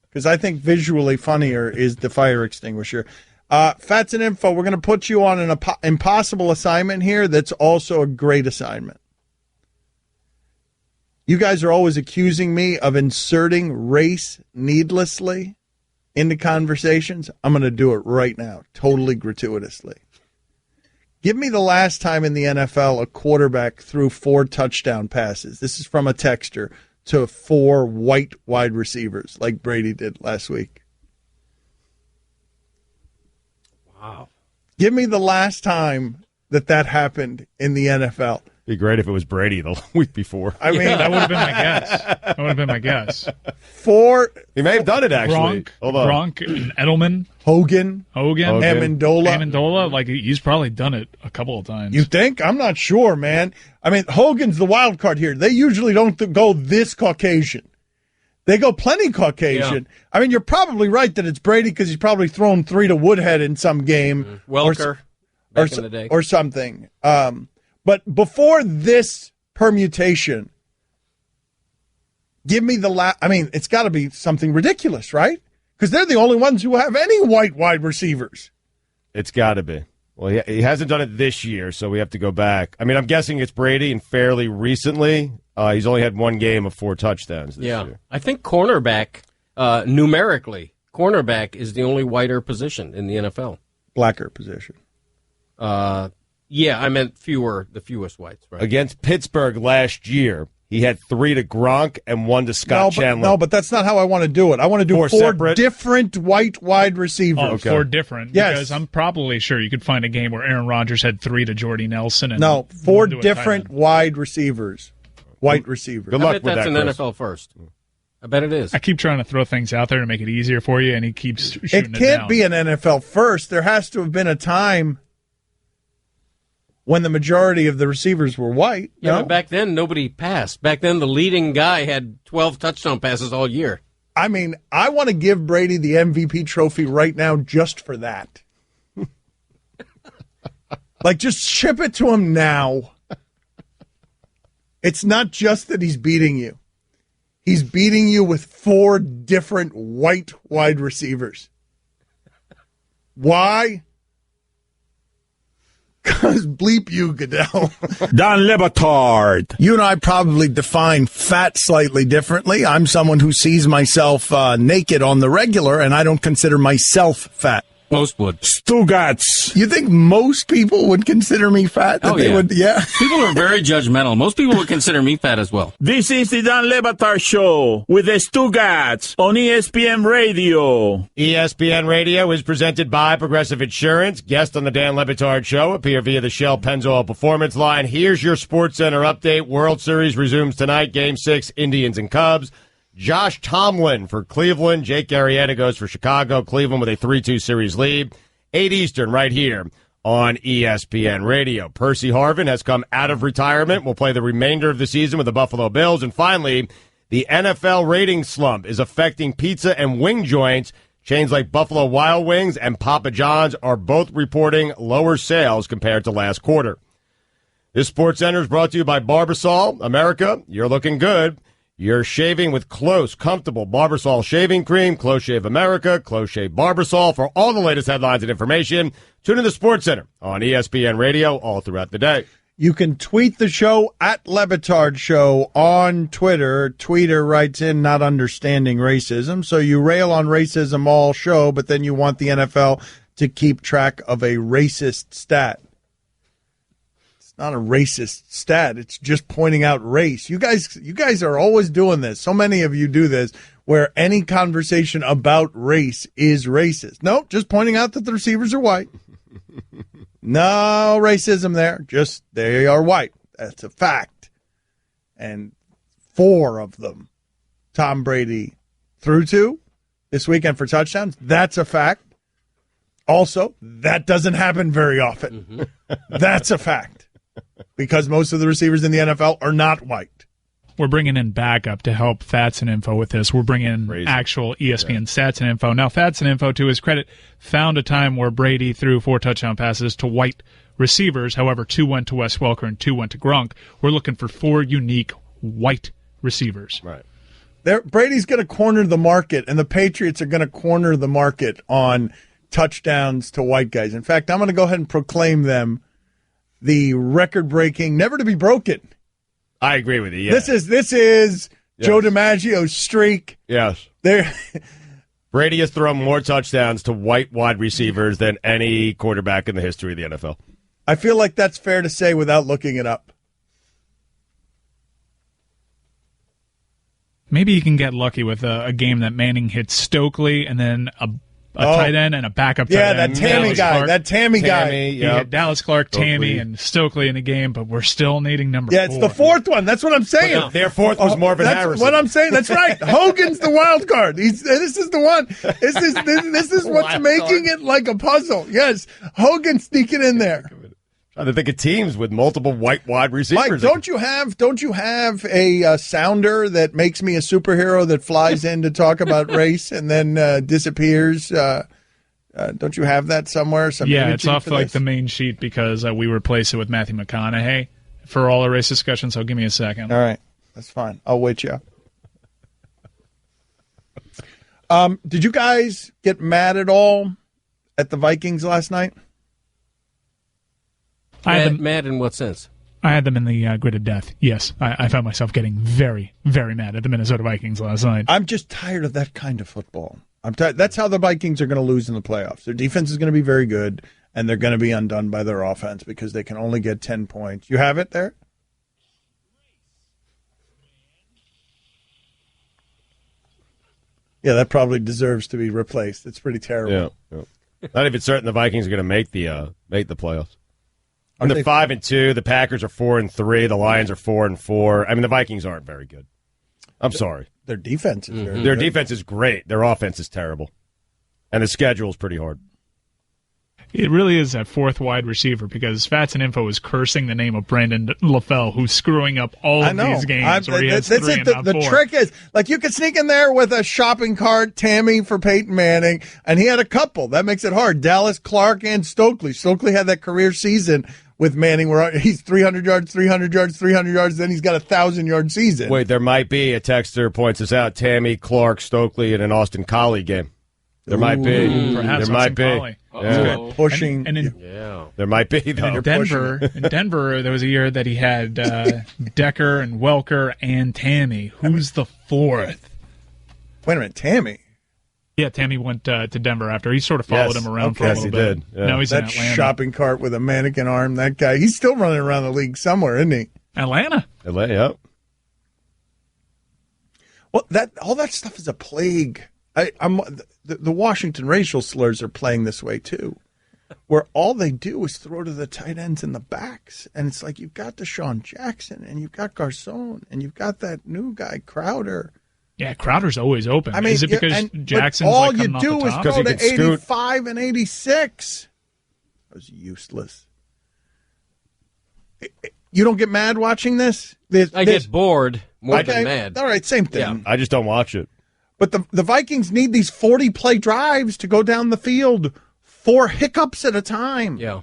Because I think visually funnier is the fire extinguisher. Fats and Info, we're going to put you on an impossible assignment here that's also a great assignment. You guys are always accusing me of inserting race needlessly into conversations. I'm going to do it right now, totally gratuitously. Give me the last time in the NFL a quarterback threw 4 touchdown passes. This is from a texter to 4 white wide receivers like Brady did last week. Wow. Give me the last time that happened in the NFL. Be great if it was Brady the week before. I mean, that would have been my guess. That would have been my guess. 4. He may have done it, actually. Gronk and Edelman. Hogan. Amendola. Like, he's probably done it a couple of times. You think? I'm not sure, man. I mean, Hogan's the wild card here. They usually don't go this Caucasian. They go plenty Caucasian. Yeah. I mean, you're probably right that it's Brady because he's probably thrown 3 to Woodhead in some game. Welker, back in the day. Or something. But before this permutation, give me the last. I mean, it's got to be something ridiculous, right? Because they're the only ones who have any white wide receivers. It's got to be. Well, he hasn't done it this year, so we have to go back. I mean, I'm guessing it's Brady, and fairly recently, he's only had 1 game of 4 touchdowns this year. I think cornerback, numerically, cornerback is the only whiter position in the NFL. Blacker position. Yeah, I meant the fewest whites. Right? Against Pittsburgh last year, he had 3 to Gronk and 1 to Scott Chandler. No, but that's not how I want to do it. I want to do 4 different white wide receivers. Oh, okay. 4 different? Yes. Because I'm probably sure you could find a game where Aaron Rodgers had 3 to Jordy Nelson. And no, 4 different wide receivers. White receivers. Good luck with that, that's an Chris. NFL first. I bet it is. I keep trying to throw things out there to make it easier for you, and he keeps shooting it down. It can't be an NFL first. There has to have been a time when the majority of the receivers were white. Yeah, but back then, nobody passed. Back then, the leading guy had 12 touchdown passes all year. I mean, I want to give Brady the MVP trophy right now just for that. Like, just ship it to him now. It's not just that he's beating you. He's beating you with 4 different white wide receivers. Why? Because bleep you, Goodell. Don Le Batard. You and I probably define fat slightly differently. I'm someone who sees myself naked on the regular, and I don't consider myself fat. Most would. Stugats. You think most people would consider me fat? Oh, they yeah. would, yeah. People are very judgmental. Most people would consider me fat as well. This is the Dan Le Batard Show with the Stugats on ESPN Radio. ESPN Radio is presented by Progressive Insurance. Guest on the Dan Le Batard Show appear via the Shell Pennzoil Performance Line. Here's your SportsCenter update. World Series resumes tonight. Game 6, Indians and Cubs. Josh Tomlin for Cleveland. Jake Arrieta goes for Chicago. Cleveland with a 3-2 series lead. 8 Eastern right here on ESPN Radio. Percy Harvin has come out of retirement. Will play the remainder of the season with the Buffalo Bills. And finally, the NFL ratings slump is affecting pizza and wing joints. Chains like Buffalo Wild Wings and Papa John's are both reporting lower sales compared to last quarter. This SportsCenter is brought to you by Barbasol. America, you're looking good. You're shaving with Close, comfortable Barbasol shaving cream, Close Shave America, Close Shave Barbasol. For all the latest headlines and information, tune in to SportsCenter on ESPN Radio all throughout the day. You can tweet the show at Le Batard Show on Twitter. Tweeter writes in, not understanding racism. So you rail on racism all show, but then you want the NFL to keep track of a racist stat. Not a racist stat. It's just pointing out race. You guys are always doing this. So many of you do this where any conversation about race is racist. No, just pointing out that the receivers are white. No racism there. Just they are white. That's a fact. And 4 of them, Tom Brady threw to this weekend for touchdowns. That's a fact. Also, that doesn't happen very often. That's a fact. Because most of the receivers in the NFL are not white. We're bringing in backup to help Fats and Info with this. We're bringing in actual ESPN stats and info. Now, Fats and Info, to his credit, found a time where Brady threw 4 touchdown passes to white receivers. However, 2 went to Wes Welker and 2 went to Gronk. We're looking for 4 unique white receivers. Right. Brady's going to corner the market, and the Patriots are going to corner the market on touchdowns to white guys. In fact, I'm going to go ahead and proclaim them the record-breaking, never to be broken. I agree with you. Yeah. This is Joe DiMaggio's streak. Yes. Brady has thrown more touchdowns to white wide receivers than any quarterback in the history of the NFL. I feel like that's fair to say without looking it up. Maybe you can get lucky with a game that Manning hits Stokely and then a tight end and a backup tight end. Yeah, that Tammy guy. That Tammy guy. You get Dallas Clark, Tammy, and Stokely in the game, but we're still needing number 4. Yeah, it's the fourth one. That's what I'm saying. Their fourth was Marvin That's Harrison. what I'm saying. That's right. Hogan's the wild card. This is the one. This is what's making it like a puzzle. Yes, Hogan sneaking in there. Trying to think of teams with multiple white wide receivers. Mike, don't you have a sounder that makes me a superhero that flies in to talk about race and then disappears? Don't you have that somewhere? Yeah, it's off like the main sheet because we replace it with Matthew McConaughey for all our race discussion. So give me a second. All right, that's fine. I'll wait you up. Did you guys get mad at all at the Vikings last night? Mad in what sense? I had them in the grid of death. Yes, I found myself getting very, very mad at the Minnesota Vikings last night. I'm just tired of that kind of football. I'm tired. That's how the Vikings are going to lose in the playoffs. Their defense is going to be very good, and they're going to be undone by their offense because they can only get 10 points. You have it there? Yeah, that probably deserves to be replaced. It's pretty terrible. Yeah. Not even certain the Vikings are going to make the playoffs. And they're 5-2. The Packers are 4-3. The Lions are 4-4. I mean, the Vikings aren't very good. I'm sorry. Their defense is very Their good. defense is great. Their offense is terrible. And the schedule is pretty hard. It really is that fourth wide receiver because Fats and Info is cursing the name of Brandon LaFell, who's screwing up all of these games where he has three and not 4. The trick is, like, you could sneak in there with a shopping cart, Tammy for Peyton Manning, and he had a couple. That makes it hard. Dallas Clark and Stokely. Stokely had that career season with Manning where he's 300 yards, 300 yards, 300 yards, then he's got a 1,000-yard season. Wait, there might be, a texter points us out, Tammy, Clark, Stokely in an Austin Collie game. There might be. Perhaps there might be. Yeah. Pushing. There might be, though. In Denver, there was a year that he had Decker and Welker and Tammy. Who's the fourth? Wait a minute, Tammy? Yeah, Tammy went to Denver after. He sort of followed him around for a little bit. Yeah. Now he's that in Atlanta. Shopping cart with a mannequin arm, that guy, he's still running around the league somewhere, isn't he? Atlanta, yep. Well, all that stuff is a plague. The Washington racial slurs are playing this way too, where all they do is throw to the tight ends in the backs, and it's like you've got Deshaun Jackson, and you've got Garcon, and you've got that new guy Crowder. Yeah, Crowder's always open. I mean, is it because Jackson's all like you coming do off the is top? throw to 85 and 86. That was useless. You don't get mad watching this? I get bored more than mad. All right, same thing. Yeah. I just don't watch it. But the Vikings need these 40-play drives to go down the field, 4 hiccups at a time. Yeah.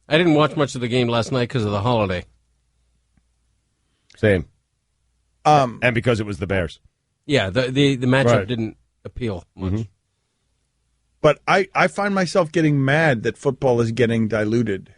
I didn't watch much of the game last night because of the holiday. Same. And because it was the Bears. Yeah, the matchup didn't appeal much. Mm-hmm. But I find myself getting mad that football is getting diluted.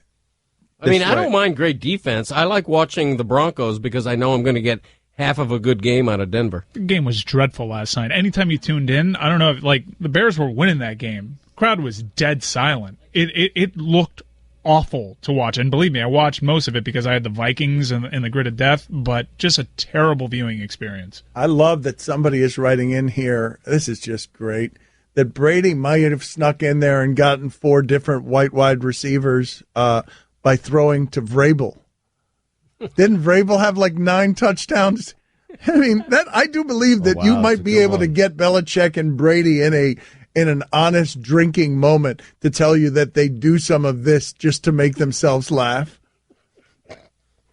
I mean, I don't mind great defense. I like watching the Broncos because I know I'm going to get half of a good game out of Denver. The game was dreadful last night. Anytime you tuned in, I don't know, if the Bears were winning that game. The crowd was dead silent. It looked awful to watch. And believe me, I watched most of it because I had the Vikings in the grid of death, but just a terrible viewing experience. I love that somebody is writing in here. This is just great. That Brady might have snuck in there and gotten 4 different white wide receivers by throwing to Vrabel. Didn't Vrabel have like 9 touchdowns? I mean, I do believe that you might be able to get Belichick and Brady in an honest drinking moment to tell you that they do some of this just to make themselves laugh.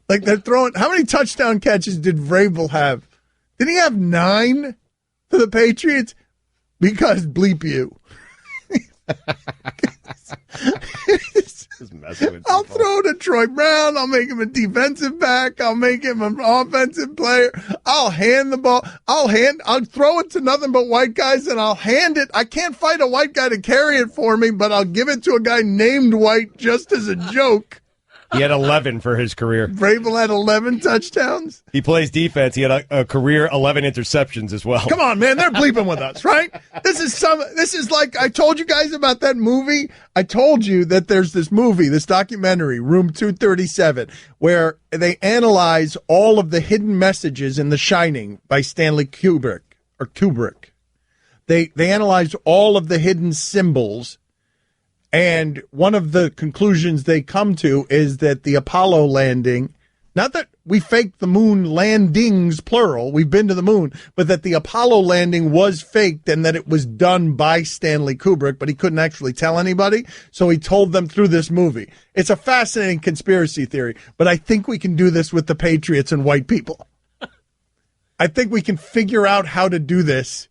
Like they're throwing. How many touchdown catches did Vrabel have? Did he have 9 for the Patriots? Because bleep you. I'll throw to Troy Brown. I'll make him a defensive back. I'll make him an offensive player. I'll hand the ball. I'll throw it to nothing but white guys, and I'll hand it. I can't fight a white guy to carry it for me, but I'll give it to a guy named White just as a joke. He had 11 for his career. Vrabel had 11 touchdowns? He plays defense. He had a career 11 interceptions as well. Come on, man. They're bleeping with us, right? This is like, I told you guys about that movie. I told you that there's this movie, this documentary, Room 237, where they analyze all of the hidden messages in The Shining by Stanley Kubrick. They analyze all of the hidden symbols, and one of the conclusions they come to is that the Apollo landing, not that we faked the moon landings, plural, we've been to the moon, but that the Apollo landing was faked and that it was done by Stanley Kubrick, but he couldn't actually tell anybody, so he told them through this movie. It's a fascinating conspiracy theory, but I think we can do this with the Patriots and white people. I think we can figure out how to do this,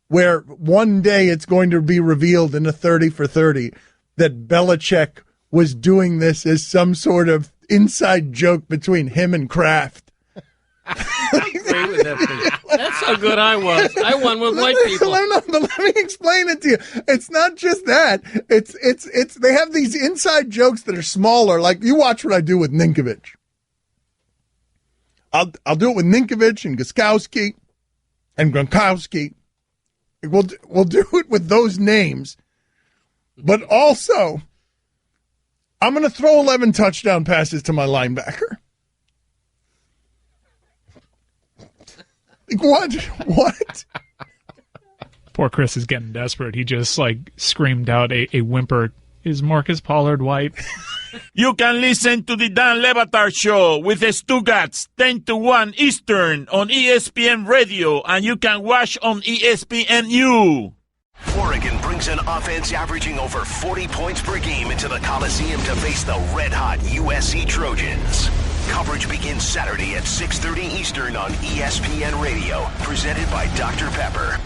where one day it's going to be revealed in a 30 for 30 that Belichick was doing this as some sort of inside joke between him and Kraft. That's how good I was. I won with white people. But let me explain it to you. It's not just that. It's they have these inside jokes that are smaller. Like, you watch what I do with Ninkovich. I'll do it with Ninkovich and Guzkowski and Gronkowski. We'll do it with those names. But also, I'm going to throw 11 touchdown passes to my linebacker. What? Poor Chris is getting desperate. He just screamed out a whimper. Is Marcus Pollard white? You can listen to the Dan Le Batard Show with the Stugats 10 to 1 Eastern on ESPN Radio, and you can watch on ESPNU. Oregon brings an offense averaging over 40 points per game into the Coliseum to face the red-hot USC Trojans. Coverage begins Saturday at 6:30 Eastern on ESPN Radio, presented by Dr. Pepper.